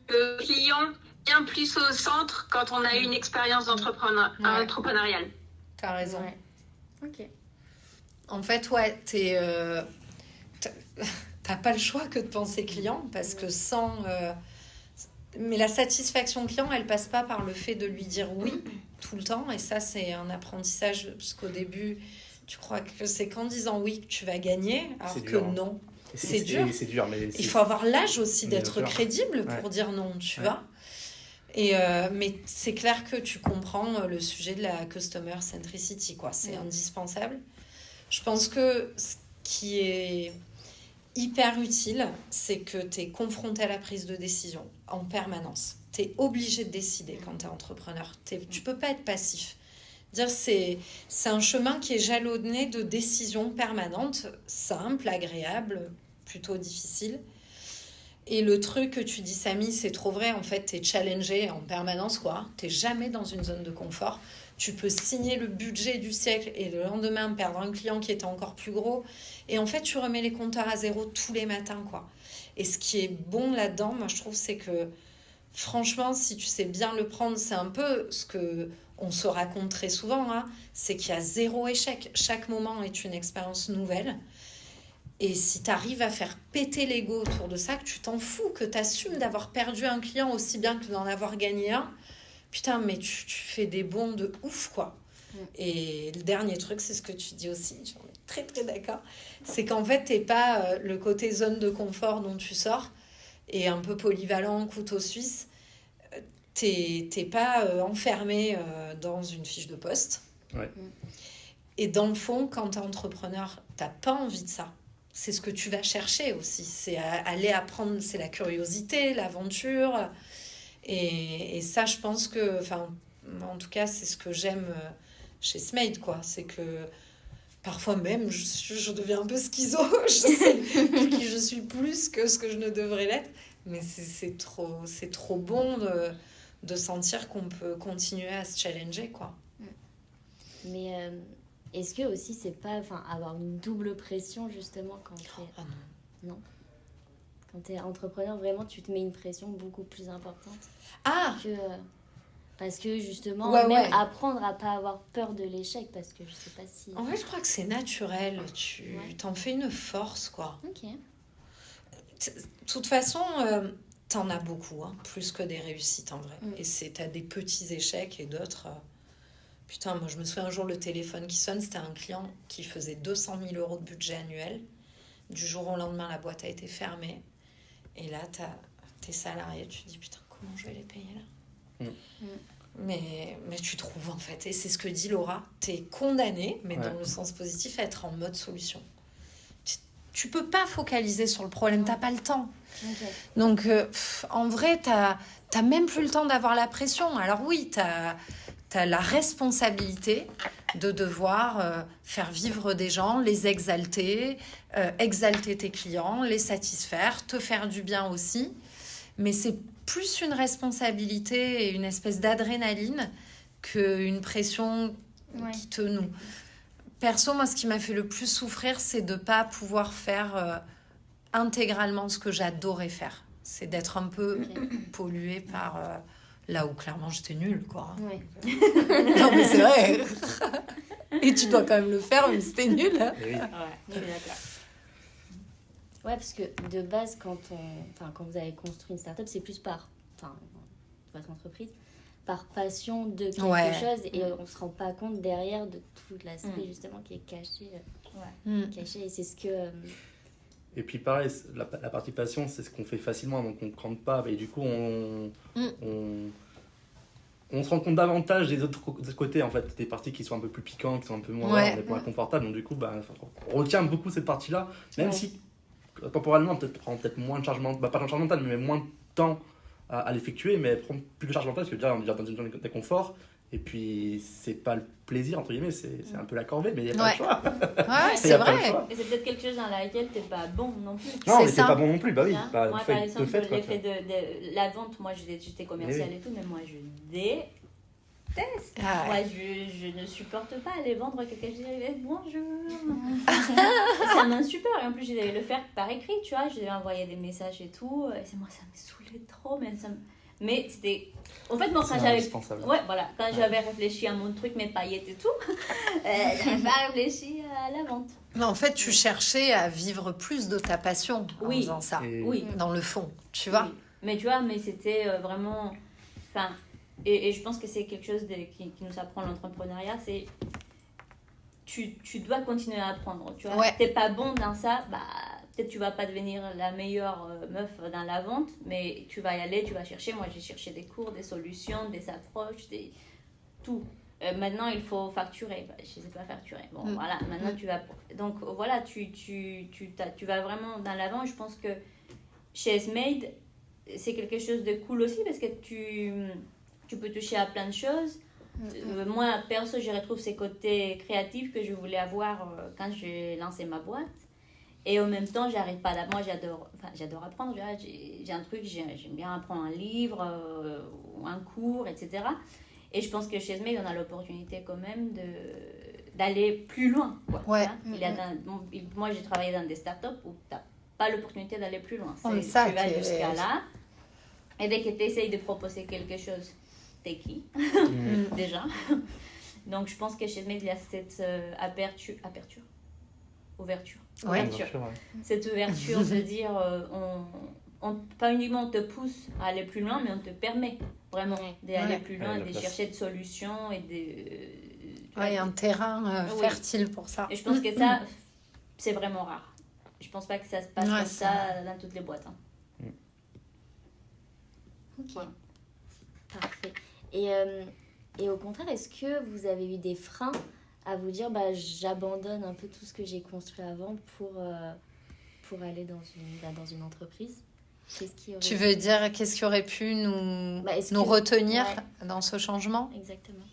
le client bien plus au centre quand on a une expérience entrepreneuriale. T'as raison. Ouais. Ok. En fait, ouais, t'as pas le choix que de penser client parce que sans. Mais la satisfaction client, elle passe pas par le fait de lui dire oui tout le temps. Et ça, c'est un apprentissage parce qu'au début, tu crois que c'est qu'en disant oui que tu vas gagner, alors C'est que dur, hein. non. C'est dur. C'est dur, mais Il faut avoir l'âge aussi Bien d'être sûr. crédible pour dire non, tu vois. Et mais c'est clair que tu comprends le sujet de la customer centricity, quoi. C'est indispensable. Je pense que ce qui est hyper utile, c'est que tu es confronté à la prise de décision en permanence. Tu es obligé de décider quand tu es entrepreneur. Tu peux pas être passif. Dire c'est un chemin qui est jalonné de décisions permanentes, simples, agréables, plutôt difficiles. Et le truc que tu dis, Samy, c'est trop vrai. En fait, tu es challengé en permanence, quoi. Tu n'es jamais dans une zone de confort. Tu peux signer le budget du siècle et le lendemain perdre un client qui était encore plus gros. Et en fait, tu remets les compteurs à zéro tous les matins, quoi. Et ce qui est bon là-dedans, moi, je trouve, c'est que franchement, si tu sais bien le prendre, c'est un peu ce que on se raconte très souvent, hein, c'est qu'il y a zéro échec. Chaque moment est une expérience nouvelle. Et si tu arrives à faire péter l'ego autour de ça, que tu t'en fous, que tu assumes d'avoir perdu un client aussi bien que d'en avoir gagné un, putain, mais tu fais des bonds de ouf, quoi. Et le dernier truc, c'est ce que tu dis aussi, j'en suis très très d'accord, c'est qu'en fait, t'es pas le côté zone de confort dont tu sors, et un peu polyvalent, couteau suisse, t'es pas enfermé dans une fiche de poste. Ouais. Et dans le fond, quand t'es entrepreneur, t'as pas envie de ça. C'est ce que tu vas chercher aussi. C'est aller apprendre, c'est la curiosité, l'aventure. Et ça, je pense que, enfin, en tout cas, c'est ce que j'aime chez Smade, quoi. C'est que parfois même, je deviens un peu schizo. Je sais qui je suis plus que ce que je ne devrais l'être. Mais c'est trop bon de sentir qu'on peut continuer à se challenger, quoi. Mais est-ce que aussi c'est pas avoir une double pression justement quand t'es... Ah non. Quand t'es entrepreneur, vraiment tu te mets une pression beaucoup plus importante que... parce que justement, apprendre à pas avoir peur de l'échec, parce que je sais pas si... En vrai, je crois que c'est naturel. Tu t'en fais une force, quoi. Ok. De toute façon, t'en as beaucoup, hein, plus que des réussites en vrai. Et t'as des petits échecs et d'autres... Putain, moi je me souviens un jour, le téléphone qui sonne, c'était un client qui faisait 200 000 euros de budget annuel. Du jour au lendemain, la boîte a été fermée. Et là, t'es salarié, tu te dis, putain, comment je vais les payer là ? Mais tu trouves en fait, et c'est ce que dit Laura, t'es condamné, mais dans le sens positif, à être en mode solution. Tu peux pas focaliser sur le problème, t'as pas le temps. Donc, en vrai, t'as même plus le temps d'avoir la pression. Alors oui, t'as la responsabilité de devoir faire vivre des gens, les exalter, exalter tes clients, les satisfaire, te faire du bien aussi. Mais c'est plus une responsabilité et une espèce d'adrénaline qu'une pression qui te noue. Perso, moi, ce qui m'a fait le plus souffrir, c'est de ne pas pouvoir faire intégralement ce que j'adorais faire. C'est d'être un peu polluée par... là où clairement j'étais nulle, quoi. Ouais. Non, mais c'est vrai. Et tu dois quand même le faire, même si t'es nul. Hein. Oui. Ouais, je suis d'accord. Ouais, parce que de base, quand vous avez construit une start-up, c'est plus par votre entreprise, par passion de quelque Ouais. chose et on se rend pas compte derrière de tout l'aspect justement qui est caché. Caché et c'est ce que... Et puis pareil, la partie passion, c'est ce qu'on fait facilement, donc on ne crante pas. Et du coup, on se rend compte davantage des autres côtés, en fait, des parties qui sont un peu plus piquantes, qui sont un peu moins, Ouais. on est moins confortable. Donc du coup, on retient beaucoup cette partie-là, même si temporellement, prend peut-être moins de charge mentale, pas de charge mentale, mais moins de temps à l'effectuer, mais elle prend plus de charge mentale parce que déjà, on est déjà dans une zone de confort. Et puis, c'est pas le plaisir, entre guillemets, c'est un peu la corvée, mais il n'y a pas Ouais. le choix. Ouais, Il y c'est a pas le vrai. choix. Et c'est peut-être quelque chose dans laquelle t'es pas bon non plus. Non, C'est mais c'est ça. pas bon non plus, bah oui. Hein, Bah, moi, fait, par exemple, de fait, quoi, l'effet de la vente, moi j'étais commerciale et tout, mais moi je déteste. Ah Moi ouais. je ne supporte pas aller vendre quelqu'un. Je dirais bonjour. Ça m'insupporte. Et en plus, je devais le faire par écrit, tu vois. Je devais envoyer des messages et tout. Et moi, ça me saoulait trop. Mais c'était. En fait, moi, C'est quand j'avais. indispensable. Ouais, voilà. Quand j'avais réfléchi à mon truc, mes paillettes et tout, j'avais pas réfléchi à la vente. Mais en fait, tu cherchais à vivre plus de ta passion en Oui. faisant ça, Et- Oui. dans le fond, tu vois. Oui. Mais tu vois, mais c'était vraiment. Enfin, et je pense que c'est quelque chose qui nous apprend l'entrepreneuriat, c'est. Tu dois continuer à apprendre, tu vois. Ouais. T'es pas bon dans ça, bah peut-être tu vas pas devenir la meilleure meuf dans la vente, mais tu vas y aller, tu vas chercher. Moi, j'ai cherché des cours, des solutions, des approches, tout. Maintenant, il faut facturer. Bah, je ne sais pas facturer. Bon, voilà. Maintenant, tu vas... Donc, voilà, tu vas vraiment dans l'avant. Je pense que chez S-Made, c'est quelque chose de cool aussi parce que tu peux toucher à plein de choses. Moi, perso, je retrouve ces côtés créatifs que je voulais avoir quand j'ai lancé ma boîte. Et en même temps, j'arrête pas moi, j'adore apprendre. J'ai un truc, j'aime bien apprendre un livre, ou un cours, etc. Et je pense que chez S-Made, on a l'opportunité quand même d'aller plus loin. Quoi, Ouais. hein. Moi, j'ai travaillé dans des startups où tu n'as pas l'opportunité d'aller plus loin. Oh, mais ça, tu vas qui est- jusqu'à là. Et dès que tu essayes de proposer quelque chose, t'es qui déjà. Donc, je pense que chez S-Made, il y a cette ouverture. Ouais. Bien sûr, ouais. Cette ouverture de dire, pas uniquement on te pousse à aller plus loin, mais on te permet vraiment d'aller Ouais. plus loin, Ouais, et la de place. chercher des solutions et Ouais, il y a un terrain Oui. fertile pour ça. Et je pense que ça, c'est vraiment rare. Je pense pas que ça se passe Ouais, comme c'est ça dans toutes les boîtes. Hein. Ok. Voilà. Parfait. Et au contraire, est-ce que vous avez eu des freins à vous dire j'abandonne un peu tout ce que j'ai construit avant pour aller dans une entreprise? Qu'est-ce qui aurait... Tu veux dire, qu'est-ce qui aurait pu nous est-ce nous que- retenir Ouais. dans ce changement? Exactement.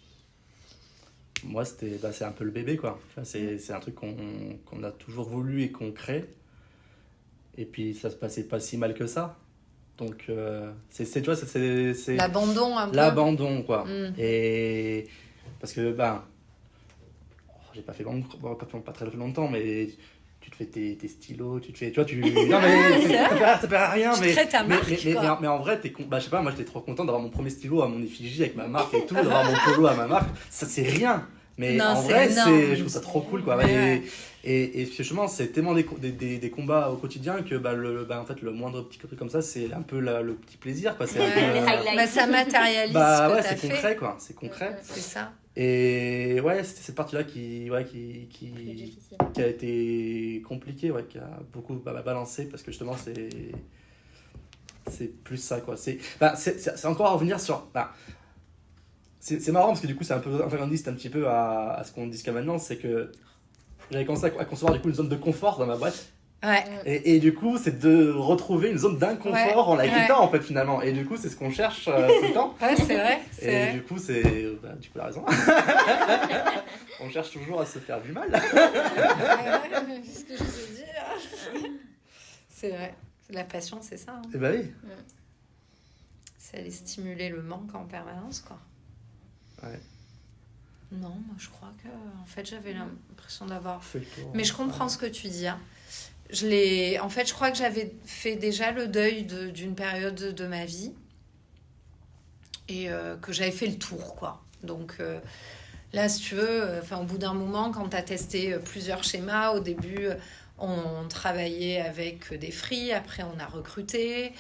Moi, c'est un peu le bébé, quoi. Tu vois, c'est un truc qu'on a toujours voulu et qu'on crée. Et puis, ça se passait pas si mal que ça. Donc, tu vois, c'est L'abandon un peu. l'abandon, quoi. Mm. Et parce que, j'ai pas fait pas très longtemps, mais tu te fais tes stylos, tu vois, non, mais ça perd à rien, Tu mais, crées ta marque, quoi. mais en vrai, je sais pas, moi j'étais trop content d'avoir mon premier stylo à mon effigie avec ma marque et tout, d'avoir mon polo à ma marque, ça c'est rien. Mais Non, en c'est vrai, énorme. je trouve ça trop cool, quoi. Ouais. Et justement, c'est tellement des combats au quotidien que en fait, le moindre petit truc comme ça, c'est un peu le petit plaisir, quoi. C'est un Ouais. peu, Les highlights. Bah, ça matérialise ce ouais, que c'est t'as fait. concret, quoi. C'est concret. C'est ça. Et ouais, c'était cette partie-là qui Plus difficile. qui a été compliquée, ouais, qui a beaucoup balancé parce que justement, c'est plus ça, quoi. C'est encore à revenir sur. C'est marrant parce que du coup, c'est un peu antagoniste un petit peu à ce qu'on dit jusqu'à maintenant, c'est que j'avais commencé à concevoir du coup une zone de confort dans ma boîte. Ouais. Et du coup, c'est de retrouver une zone d'inconfort en la quittant, en fait, finalement. Et du coup, c'est ce qu'on cherche tout le temps. Ouais, c'est vrai. C'est Et vrai. du coup, la raison. On cherche toujours à se faire du mal. Ouais, c'est ce que je veux dire. C'est vrai. La passion, c'est ça. hein. Et bah oui. C'est aller stimuler le manque en permanence, quoi. Ouais. Non, moi je crois que en fait j'avais l'impression d'avoir. Fais le tour. Mais je comprends ce que tu dis. Hein. En fait, je crois que j'avais fait déjà le deuil d'une période de ma vie et que j'avais fait le tour, quoi. Donc là, si tu veux, au bout d'un moment, quand tu as testé plusieurs schémas, au début, On travaillait avec des free, après on a recruté,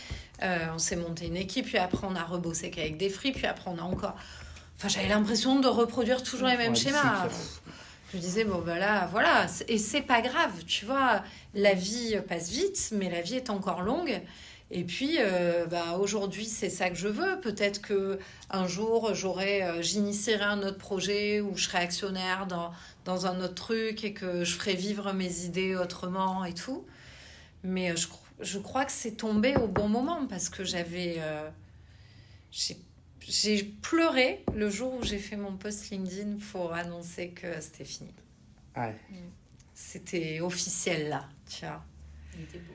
on s'est monté une équipe, puis après on a rebossé qu'avec des free, puis après on a encore... Enfin, j'avais l'impression de reproduire toujours les mêmes Ouais, schémas. c'est clair. Je disais, bon, ben là, voilà. Et c'est pas grave, tu vois. La vie passe vite, mais la vie est encore longue. Et puis, aujourd'hui, c'est ça que je veux. Peut-être qu'un jour, j'initierai un autre projet où je serai actionnaire dans un autre truc et que je ferai vivre mes idées autrement et tout. Mais je crois que c'est tombé au bon moment parce que j'ai pleuré le jour où j'ai fait mon post LinkedIn pour annoncer que c'était fini. Ouais. C'était officiel là, tu vois. Il était beau.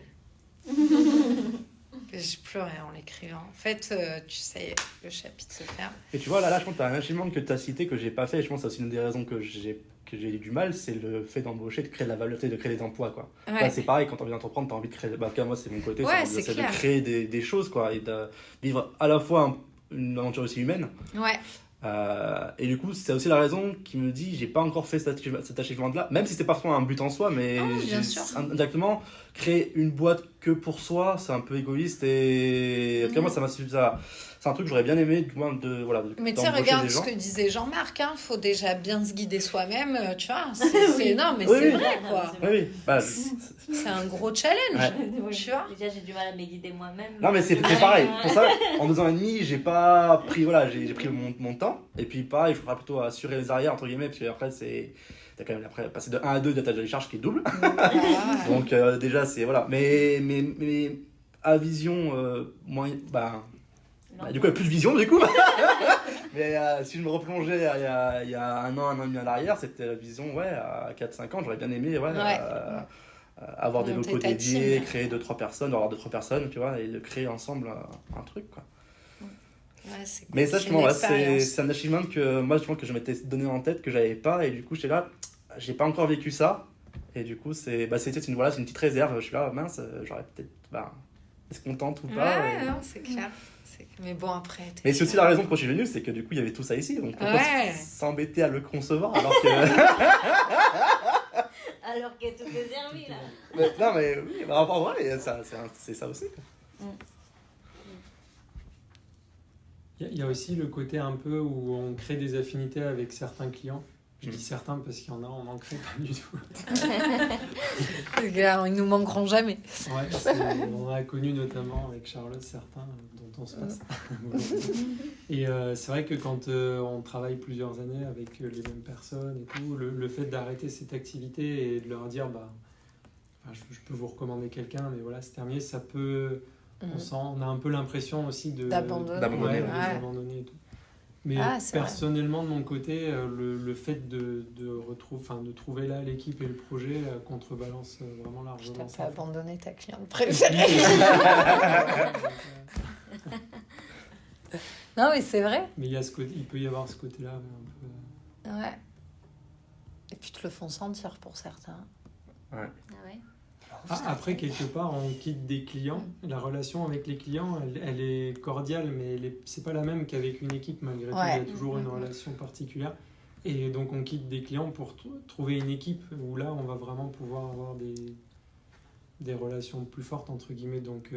Je pleurais en l'écrivant. En fait, tu sais, le chapitre se ferme. Et tu vois, là, je pense que tu as un achievement que tu as cité que j'ai pas fait. Et je pense que c'est aussi une des raisons que j'ai eu du mal, c'est le fait d'embaucher, de créer de la valeur, de créer des emplois, quoi. Ouais. Bah, c'est pareil, quand tu as envie d'entreprendre, tu as envie de créer... Bah, en tout cas, moi, c'est mon côté, Ouais, c'est c'est de clair. créer des choses, quoi, et de vivre à la fois une aventure aussi humaine. Ouais. Et du coup, c'est aussi la raison qui me dit, j'ai pas encore fait cet achievement-là, même si c'est pas forcément un but en soi, mais bien sûr. indirectement, créer une boîte que pour soi, c'est un peu égoïste et en tout cas, moi, ça m'a suffi ça. C'est un truc que j'aurais bien aimé, du moins, Mais tu sais, d'embaucher regarde des ce gens. que disait Jean-Marc, hein. Faut déjà bien se guider soi-même, tu vois. Oui. Non, mais Oui, c'est oui. vrai, quoi. Oui, oui. Bah, C'est un gros challenge, tu vois. Déjà, j'ai du mal à me guider moi-même. non, mais c'est pareil. Pour ça, en 2 ans et demi, j'ai pas pris, j'ai pris mon temps. Et puis, pareil, il faudra plutôt assurer les arrières, entre guillemets, parce que après, t'as quand même passé de 1 à 2, t'as déjà les charges qui est double. Donc, déjà, c'est, voilà. Mais à vision, moins, du coup, il n'y a plus de vision, du coup. Mais si je me replongeais il y a 1 an et demi à l'arrière, c'était la vision, à 4-5 ans, j'aurais bien aimé, avoir des Monter locaux ta dédiés, team. créer 2-3 personnes, avoir 2-3 personnes, tu vois, et de créer ensemble un truc, quoi. Ouais, c'est cool. Mais ça, C'est justement, une ouais, expérience. c'est un achievement que moi, je pense que je m'étais donné en tête, que j'avais pas, et du coup, j'étais là, j'ai pas encore vécu ça, et du coup, c'est une petite réserve, je suis là, mince, j'aurais peut-être, est-ce qu'on tente ou pas Ouais, non, c'est clair. Mais bon, après... Mais c'est aussi la raison pour laquelle je suis venu, c'est que du coup, il y avait tout ça ici, donc pourquoi Ouais. s'embêter à le concevoir alors que... Alors que tout est servi, là. Non, mais oui, en vrai, c'est ça aussi, quoi. Il y a aussi le côté un peu où on crée des affinités avec certains clients. Je dis certains parce qu'il y en a, on n'en crée pas du tout. Ils nous manqueront jamais. Ouais, on a connu notamment avec Charlotte certains dont on se passe. Et c'est vrai que quand on travaille plusieurs années avec les mêmes personnes et tout, le fait d'arrêter cette activité et de leur dire je peux vous recommander quelqu'un, mais voilà, c'est terminé, ça peut... On a un peu l'impression aussi D'abandonner. d'abandonner et tout. Mais personnellement, de mon côté, le fait de trouver là l'équipe et le projet contrebalance vraiment largement. Je t'ai ça. pas abandonné ta cliente préférée. Non, mais c'est vrai. Mais il peut y avoir ce côté-là un peu. Ouais. Et puis te le font sentir pour certains. Ouais. Ah ouais. Après, quelque part, on quitte des clients. La relation avec les clients, elle est cordiale, mais c'est pas la même qu'avec une équipe, malgré tout. Ouais. Il y a toujours une relation particulière. Et donc, on quitte des clients pour trouver une équipe où là, on va vraiment pouvoir avoir des relations plus fortes, entre guillemets. Donc,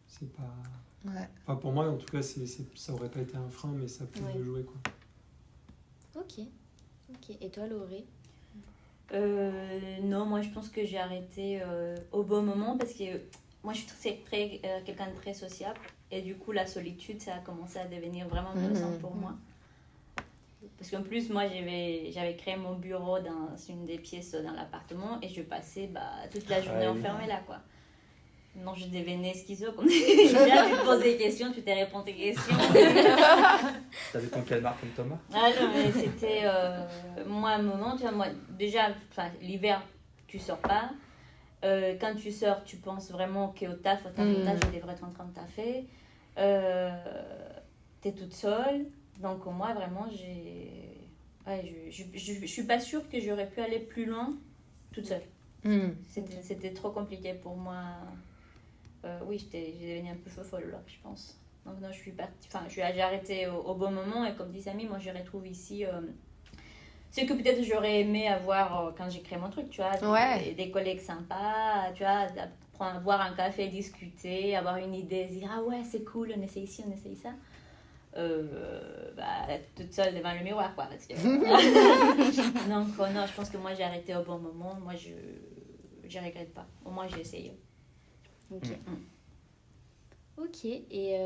c'est pas... Ouais. Enfin, pour moi, en tout cas, ça aurait pas été un frein, mais ça peut jouer, quoi. Ok. Et toi, Laurie? Non, moi je pense que j'ai arrêté au bon moment parce que moi je suis quelqu'un de très sociable et du coup la solitude ça a commencé à devenir vraiment pesant pour moi. Parce qu'en plus moi j'avais créé mon bureau dans une des pièces dans l'appartement et je passais toute la journée enfermée là quoi. Non, je devenais schizo. Là, tu te poses des questions, tu te réponds tes questions. T'avais ton calmar comme Thomas? Ah non, mais c'était... moi, un moment, tu vois, déjà, l'hiver, tu sors pas. Quand tu sors, tu penses vraiment qu'au taf, je devrais être en train de taffer. T'es toute seule. Donc, moi, vraiment, je suis pas sûre que j'aurais pu aller plus loin toute seule. C'était trop compliqué pour moi. J'ai devenu un peu folle là, je pense. Donc non, j'ai arrêté au bon moment et comme dit Samy, moi je retrouve ici Ce que peut-être j'aurais aimé avoir quand j'ai créé mon truc, tu vois. Ouais. Des collègues sympas, tu vois, boire un café, discuter, avoir une idée, dire ah ouais, c'est cool, on essaye ici, on essaye ça. Toute seule devant le miroir, quoi. Parce que... Donc, non, je pense que moi j'ai arrêté au bon moment. Moi, je regrette pas. Au moins, j'ai essayé. Ok. Ok, et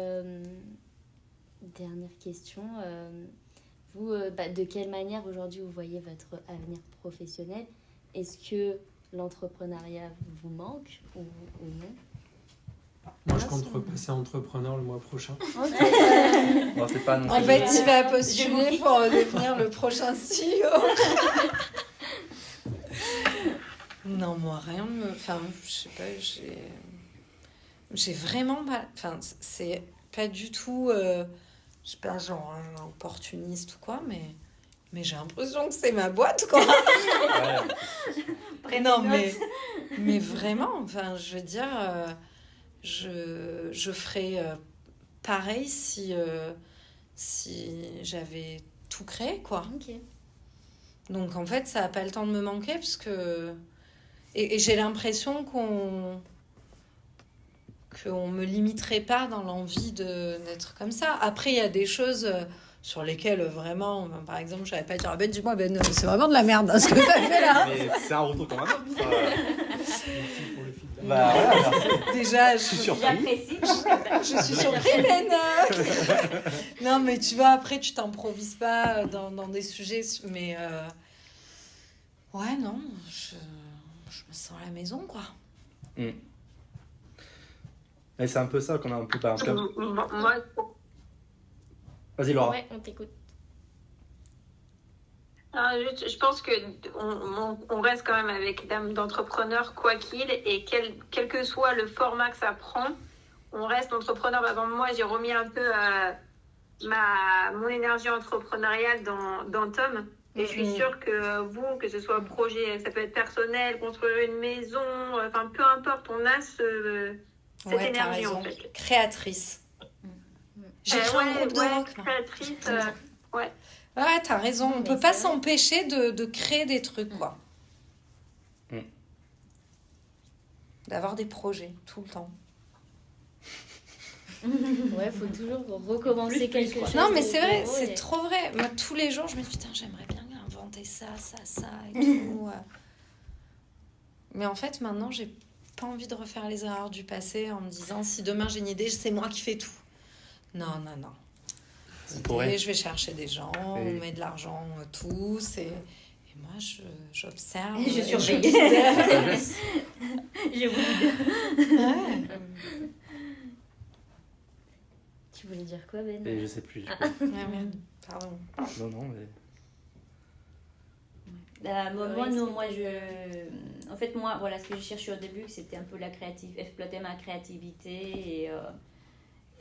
dernière question. Vous, de quelle manière aujourd'hui vous voyez votre avenir professionnel? Est-ce que l'entrepreneuriat vous manque ou non? Moi, je compte repasser entrepreneur le mois prochain. Bon, c'est pas non En plus- fait, il va postuler pour devenir le prochain CEO. Non, moi, rien me... Enfin, je sais pas, j'ai vraiment pas... Enfin, c'est pas du tout... je sais pas, genre un opportuniste ou quoi, mais j'ai l'impression que c'est ma boîte, quoi. Ouais. Non, mais vraiment, enfin, je veux dire, je ferais pareil si j'avais tout créé, quoi. Ok. Donc, en fait, ça n'a pas le temps de me manquer, parce que... Et j'ai l'impression qu'on me limiterait pas dans l'envie d'être comme ça. Après, il y a des choses sur lesquelles vraiment, par exemple, je n'allais pas dire ah ben dis-moi Ben c'est vraiment de la merde hein, ce que t'as fait là. Mais c'est un retour comme un autre. Merci pour le feedback. Bah voilà, merci. Déjà, Je suis surpris. J'apprécie. je suis surprise, Ben. Non, mais tu vois, après, tu t'improvises pas dans des sujets, mais ouais, non, je me sens à la maison, quoi. Et c'est un peu ça qu'on a un peu... Bah, en tout cas- Moi, Vas-y Laura. Ouais, on t'écoute. je pense que on reste quand même avec l'âme d'entrepreneur quoi qu'il, et quel que soit le format que ça prend, on reste entrepreneur. Par exemple, moi, j'ai remis un peu mon énergie entrepreneuriale dans Tom. Et je suis sûre que vous, que ce soit projet, ça peut être personnel, construire une maison, enfin peu importe, on a cette Ouais, t'as énergie raison. en fait. Créatrice. J'ai créé un groupe de rock. là. Créatrice, ouais. Ouais, t'as raison. Non, On mais peut pas c'est vrai. s'empêcher de créer des trucs, quoi. Mm. D'avoir des projets tout le temps. Ouais, faut toujours recommencer quelque chose. Non, mais c'est vrai, de nouveau c'est et- trop vrai. Moi, tous les jours, je me dis, putain, j'aimerais bien inventer ça et tout. Mais en fait, maintenant, j'ai pas envie de refaire les erreurs du passé en me disant, si demain j'ai une idée, c'est moi qui fais tout. Non. On pourrait. Et je vais chercher des gens, on Oui. met de l'argent tous et moi, j'observe. Je et surveille. guide. Sagesse. Je vous Ouais. Tu voulais dire quoi, Ben? Et je sais plus. Ouais, pardon. Non, mais... En fait, moi, voilà, ce que j'ai cherché au début, c'était un peu exploiter ma créativité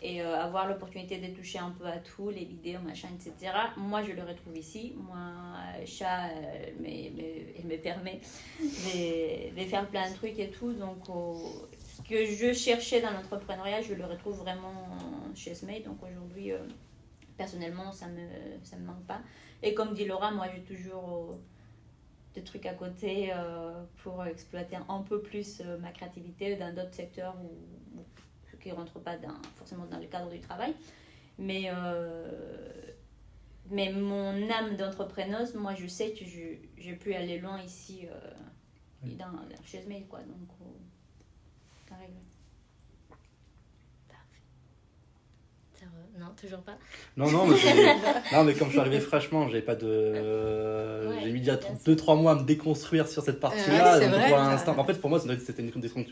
et avoir l'opportunité de toucher un peu à tout, les vidéos, machin, etc. Moi, je le retrouve ici. Moi, chat, elle me permet de faire plein de trucs et tout. Donc, ce que je cherchais dans l'entrepreneuriat, je le retrouve vraiment chez Smade. Donc, aujourd'hui, personnellement, ça me manque pas. Et comme dit Laura, moi, j'ai toujours des trucs à côté pour exploiter un peu plus ma créativité dans d'autres secteurs qui ne rentrent pas forcément dans le cadre du travail. Mais mon âme d'entrepreneuse, moi, je sais que j'ai pu aller loin ici chez Smade, quoi. Donc, ça règle. Non, toujours pas. Non, mais comme je suis arrivé fraîchement, j'ai pas de... Ouais, j'ai mis déjà bien 2-3 mois à me déconstruire sur cette partie-là. Ouais, c'est donc vrai, pour ça. l'instant, en fait, pour moi, c'était une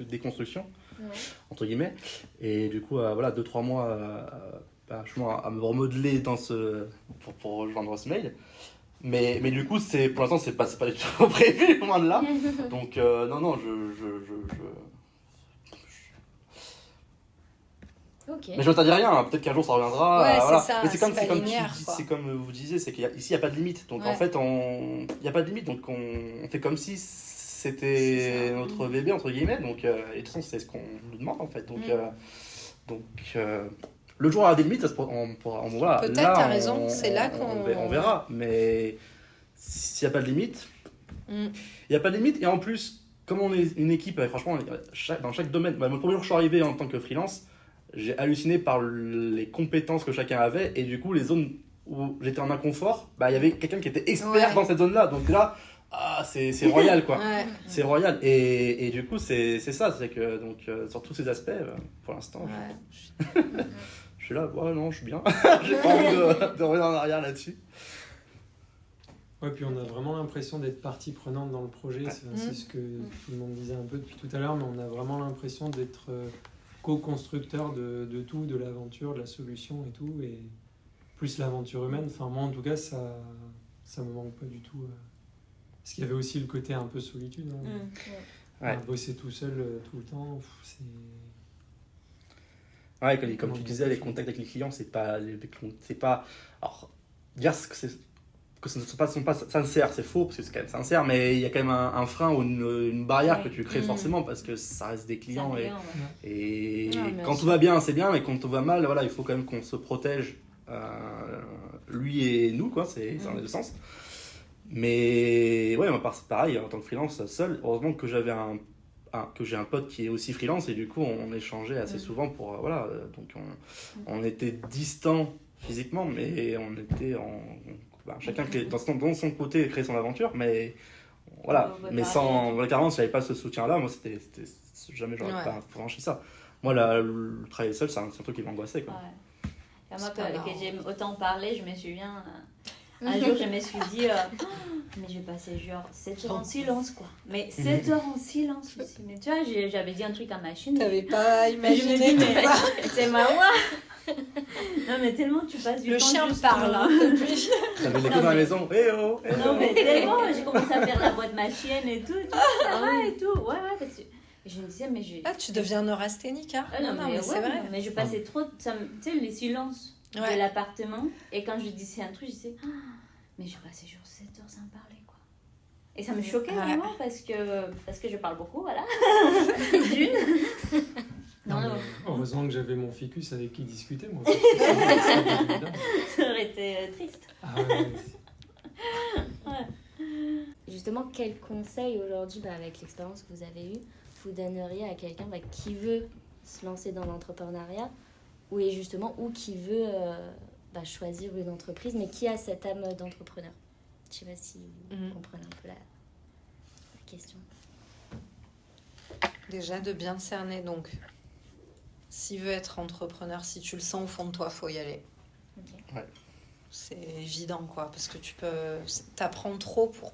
déconstruction, Ouais. entre guillemets. Et du coup, voilà, 2-3 mois franchement, à me remodeler pour rejoindre Smade. Mais du coup, pour l'instant, c'est pas du tout prévu, loin de là. Donc, non, Ok. Mais je ne t'interdis rien, hein. Peut-être qu'un jour ça reviendra. Ouais, voilà. c'est ça, Mais c'est comme, c'est pas comme linéaire, quoi. c'est comme vous disiez, c'est qu'ici il n'y a pas de limite. Donc en Ouais. fait, il n'y a pas de limite. Donc on fait comme si C'est c'était ça. notre bébé, entre guillemets. Donc, et de toute façon, c'est ce qu'on nous demande en fait. Donc le jour à des limites, voilà, Peut-être, là, t'as raison, c'est là qu'on- on verra. Mais s'il n'y a pas de limite, Mm. il n'y a pas de limite. Et en plus, comme on est une équipe, franchement, dans chaque domaine, le premier jour que je suis arrivé en tant que freelance, j'ai halluciné par les compétences que chacun avait. Et du coup, les zones où j'étais en inconfort, il y avait quelqu'un qui était expert dans cette zone-là. Donc là, c'est royal, quoi. Ouais. C'est royal. Et du coup, c'est ça. C'est que donc, sur tous ces aspects, pour l'instant, Ouais. je suis là, ouais, non, je suis bien. J'ai pas envie de revenir en arrière là-dessus. Ouais, puis on a vraiment l'impression d'être partie prenante dans le projet. C'est ce que tout le monde disait un peu depuis tout à l'heure, mais on a vraiment l'impression d'être co-constructeur de tout, de l'aventure, de la solution et tout, et plus l'aventure humaine. Enfin, moi, en tout cas, ça me manque pas du tout. Parce qu'il y avait aussi le côté un peu solitude. Hein. Ouais. Bosser tout seul tout le temps, c'est... Ouais, comme tu disais, les contacts avec les clients, c'est pas. Alors, dire que ce ne sont pas sincères, c'est faux, parce que c'est quand même sincère, mais il y a quand même un frein ou une barrière que tu crées forcément, parce que ça reste des clients. Et quand tout va bien, c'est bien, mais quand tout va mal, voilà, il faut quand même qu'on se protège, lui et nous, quoi, c'est dans les deux sens. Mais ouais, moi, pareil, en tant que freelance seul, heureusement que j'ai un pote qui est aussi freelance, et du coup, on échangeait assez souvent pour. Voilà, donc on était distants physiquement, mais on était chacun dans son côté créer son aventure, mais voilà, mais sans carrément, si j'avais pas ce soutien là, moi c'était jamais j'aurais pas franchi ça. Moi le travail seul, c'est un truc qui m'angoissait, quoi. Ouais. Moi que j'aime autant parler, je me souviens un jour je me suis dit mais je vais passer genre 7 heures en silence, quoi. Mais 7 heures en silence aussi. Mais tu vois, j'avais dit un truc à ma chaîne. T'avais pas imaginé mais c'est marrant. Non, mais tellement tu passes du le temps. chien juste parle. T'avais l'écho dans la maison. Non, mais tellement, j'ai commencé à faire la voix de ma chienne et tout. Ça va et tout. Ouais, parce que je me disais, mais je. Ah, tu deviens neurasthénique, hein? Non, mais c'est vrai. Mais je passais trop. Tu sais, les silences de l'appartement. Et quand je disais un truc, je disais, mais je passais genre 7 heures sans parler, quoi. Et ça me choquait vraiment parce que je parle beaucoup, voilà. D'une. Non. Heureusement que j'avais mon ficus avec qui discuter, moi. Ça aurait été triste. Ah ouais. Justement, quel conseil aujourd'hui, avec l'expérience que vous avez eue, vous donneriez à quelqu'un qui veut se lancer dans l'entrepreneuriat ou qui veut choisir une entreprise, mais qui a cette âme d'entrepreneur? Je ne sais pas si vous comprenez un peu la question. Déjà, de bien cerner, donc, s'il veut être entrepreneur, si tu le sens au fond de toi, faut y aller. Okay. Ouais. C'est évident, quoi, parce que t'apprends trop pour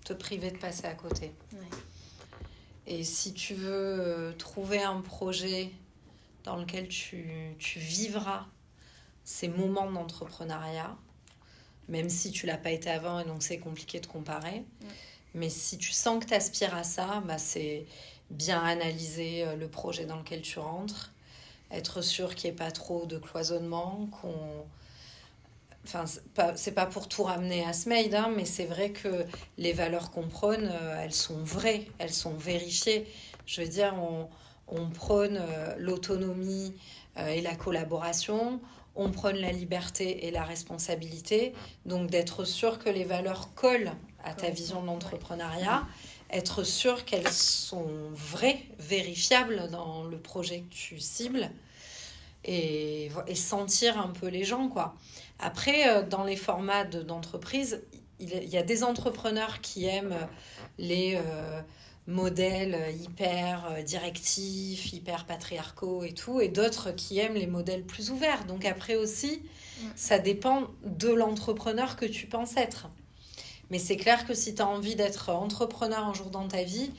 te priver de passer à côté. Ouais. Et si tu veux trouver un projet dans lequel tu vivras ces moments d'entrepreneuriat, même si tu l'as pas été avant et donc c'est compliqué de comparer, mais si tu sens que tu aspires à ça, c'est bien analyser le projet dans lequel tu rentres, être sûr qu'il n'y ait pas trop de cloisonnement, Enfin, c'est pas pour tout ramener à Smaid, hein, mais c'est vrai que les valeurs qu'on prône, elles sont vraies, elles sont vérifiées. Je veux dire, on prône l'autonomie et la collaboration, on prône la liberté et la responsabilité. Donc d'être sûr que les valeurs collent à ta vision de l'entrepreneuriat, être sûr qu'elles sont vraies, vérifiables dans le projet que tu cibles, et sentir un peu les gens, quoi. Après, dans les formats d'entreprise, il y a des entrepreneurs qui aiment les modèles hyper directifs, hyper patriarcaux et tout, et d'autres qui aiment les modèles plus ouverts. Donc après aussi, ça dépend de l'entrepreneur que tu penses être. Mais c'est clair que si tu as envie d'être entrepreneur un jour dans ta vie,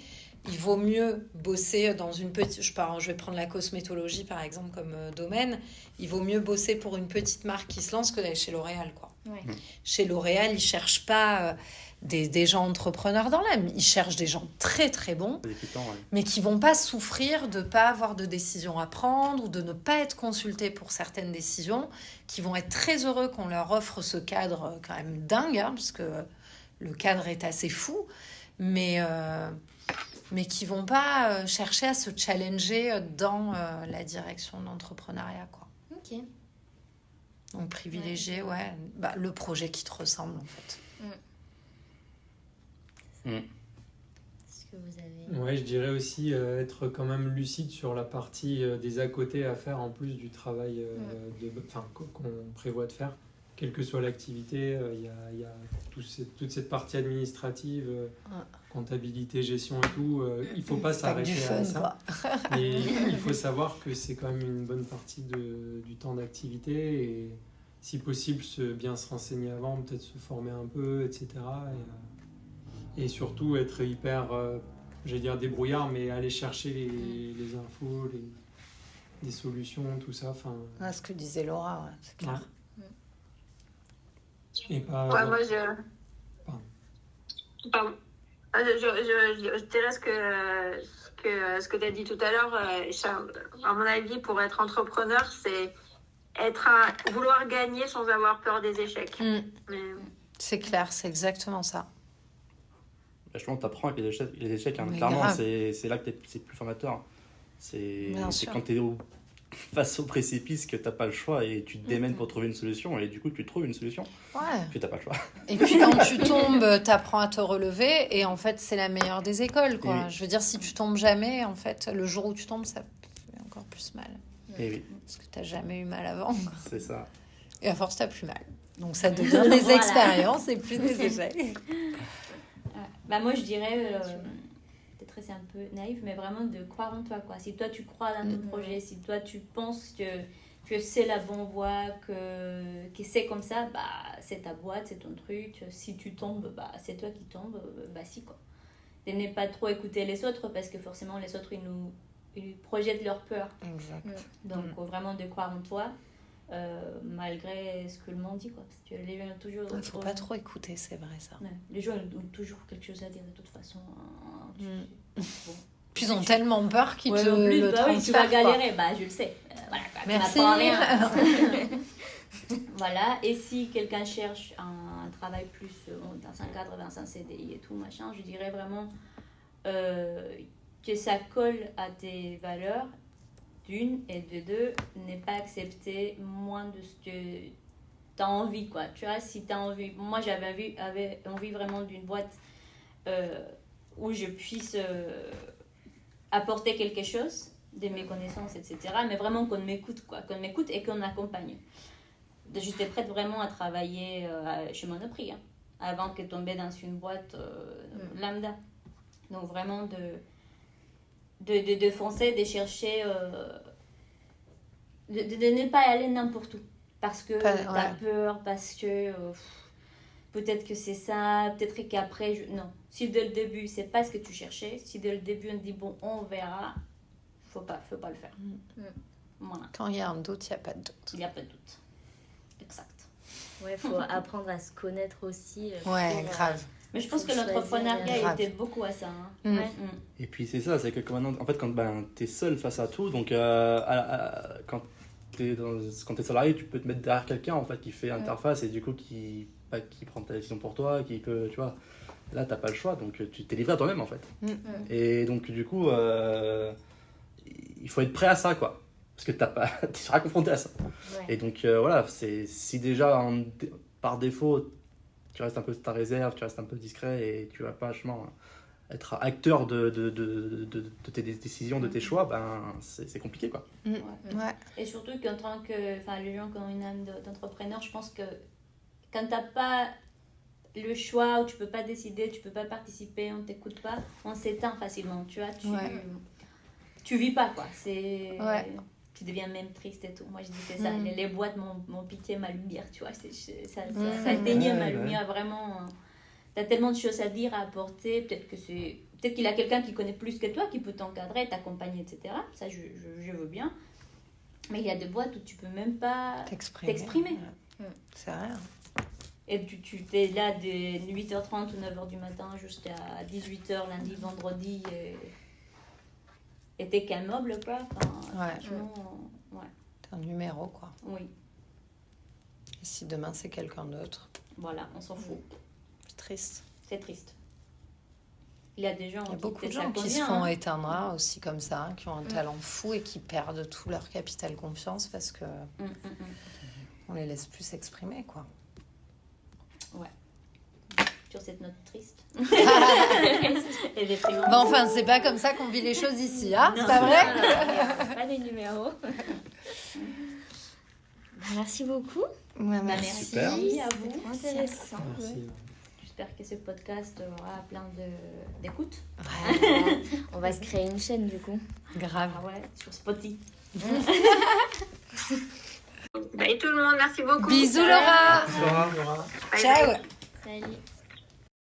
il vaut mieux bosser dans une petite... Je vais prendre la cosmétologie, par exemple, comme domaine. Il vaut mieux bosser pour une petite marque qui se lance que d'aller chez L'Oréal, quoi. Ouais. Chez L'Oréal, ils ne cherchent pas des gens entrepreneurs dans l'âme. Ils cherchent des gens très, très bons, mais qui ne vont pas souffrir de ne pas avoir de décision à prendre ou de ne pas être consultés pour certaines décisions, qui vont être très heureux qu'on leur offre ce cadre quand même dingue, hein, parce que le cadre est assez fou, mais qui vont pas chercher à se challenger dans la direction de l'entrepreneuriat, quoi. Ok. Donc privilégier le projet qui te ressemble, en fait. Est-ce que vous avez... Ouais, je dirais aussi être quand même lucide sur la partie des à côté à faire en plus du travail qu'on prévoit de faire. Quelle que soit l'activité, il y a toute cette partie administrative, comptabilité, gestion et tout. Il ne faut pas C'est pas que du s'arrêter à fun, ça. quoi. Mais il faut savoir que c'est quand même une bonne partie du temps d'activité et si possible, bien se renseigner avant, peut-être se former un peu, etc. Et surtout être hyper, j'allais dire débrouillard, mais aller chercher les infos, les solutions, tout ça. Ce que disait Laura, c'est clair. Et pas... Ouais, moi, Pardon. Je dirais ce que tu as dit tout à l'heure. À mon avis, pour être entrepreneur, c'est vouloir gagner sans avoir peur des échecs. C'est clair, c'est exactement ça. Vachement, t'apprends avec les échecs, hein. Mais Clairement, grave. c'est là que c'est plus formateur. Bien C'est sûr. quand t'es face au précipice que t'as pas le choix et tu te démènes pour trouver une solution et du coup tu trouves une solution Ouais. que t'as pas le choix. Et puis quand tu tombes, t'apprends à te relever et en fait c'est la meilleure des écoles, quoi. Oui. Je veux dire, si tu tombes jamais, en fait, le jour où tu tombes, ça fait encore plus mal. Et oui, Parce que t'as jamais eu mal avant. c'est ça. Et à force, t'as plus mal. Donc ça devient des Voilà. expériences et plus des échecs. Bah moi je dirais, peut-être c'est un peu naïf, mais vraiment de croire en toi, quoi. Si toi tu crois dans ton projet, si toi tu penses que c'est la bonne voie, que c'est comme ça, bah c'est ta boîte, c'est ton truc. Si tu tombes, bah c'est toi qui tombes, bah si, quoi. De ne pas trop écouter les autres parce que forcément les autres ils projettent leur peur. Exact. Donc vraiment de croire en toi. Malgré ce que le monde dit, quoi. Parce que les gens ont toujours... Il faut pas trop écouter, c'est vrai ça. Ouais, les gens ont toujours quelque chose à dire de toute façon. Bon. Puis ils ont tellement peur qu'ils Ouais, te en plus, le bah oui, tu vas transfèrent, quoi. galérer, bah je le sais. Voilà, quoi, tu Merci. m'apprends rien. Voilà, et si quelqu'un cherche un travail plus dans un cadre, dans un CDI et tout, machin, je dirais vraiment que ça colle à tes valeurs, d'une, et de deux, ne pas accepter moins de ce que tu as envie, quoi. Tu vois, si tu as envie... Moi, j'avais envie vraiment d'une boîte où je puisse apporter quelque chose de mes connaissances, etc. Mais vraiment qu'on m'écoute, quoi. Qu'on m'écoute et qu'on m'accompagne. J'étais prête vraiment à travailler chez Monoprix, hein, avant que tomber dans une boîte lambda. Donc vraiment de foncer, de chercher, de ne pas aller n'importe où. Parce que t'as peur, parce que peut-être que c'est ça, peut-être qu'après... Non, si dès le début, c'est pas ce que tu cherchais, si dès le début on dit bon, on verra, faut pas le faire. Voilà, Quand il y a un doute, il n'y a pas de doute. il n'y a pas de doute. Exact. Ouais, faut apprendre à se connaître aussi. Ouais, pour, grave. Mais je pense Faut que choisir, l'entrepreneuriat grave. était beaucoup à ça. Hein. Mm. Ouais. Et puis c'est ça, c'est que maintenant, en fait, quand t'es seul face à tout, donc quand t'es salarié, tu peux te mettre derrière quelqu'un en fait qui fait l'interface et du coup qui prend ta décision pour toi, qui peut, tu vois. Là, t'as pas le choix, donc tu t'es livré à toi-même en fait. Et donc du coup, il faut être prêt à ça, quoi. Parce que tu seras confronté à ça. Ouais. Et donc voilà, si déjà par défaut tu restes un peu de ta réserve, tu restes un peu discret et tu vas pas vachement être acteur de tes décisions, de tes choix, ben c'est compliqué, quoi. Ouais. Et surtout qu'en tant que... Enfin, les gens qui ont une âme d'entrepreneur, je pense que quand t'as pas le choix, ou tu peux pas décider, tu peux pas participer, on t'écoute pas, on s'éteint facilement, tu vois. Tu vis pas, quoi. Tu deviens même triste et tout. Moi, je dis c'est ça. Les boîtes m'ont piqué ma lumière, tu vois. Ça éteignait ma lumière, vraiment. T'as tellement de choses à dire, à apporter. Peut-être qu'il y a quelqu'un qui connaît plus que toi, qui peut t'encadrer, t'accompagner, etc. Ça, je veux bien. Mais il y a des boîtes où tu peux même pas t'exprimer. C'est vrai. Et tu es là de 8h30 ou 9h du matin jusqu'à 18h lundi, vendredi. Et t'es qu'un meuble, quoi. Enfin, franchement, T'es un numéro, quoi. Oui, Et si demain c'est quelqu'un d'autre, voilà, on s'en fout. c'est triste. C'est triste. Il y a des gens Il y a qui beaucoup de ça gens qui se convient, font hein. éteindre aussi comme ça, qui ont un talent fou et qui perdent tout leur capital confiance parce que on les laisse plus s'exprimer, quoi. sur cette note triste. Et déprimante. Bon, enfin, c'est pas comme ça qu'on vit les choses ici, hein? C'est Non, pas vrai? Non, pas des numéros. Merci beaucoup. Ouais, Merci Super. à vous. Trop intéressant. Merci. J'espère que ce podcast aura plein d'écoutes. Ouais, on va se créer une chaîne du coup. Grave. Ah ouais, sur Spotify. Bye tout le monde, merci beaucoup. Bisous Laura. Laura. Bye, Ciao. bye. Salut.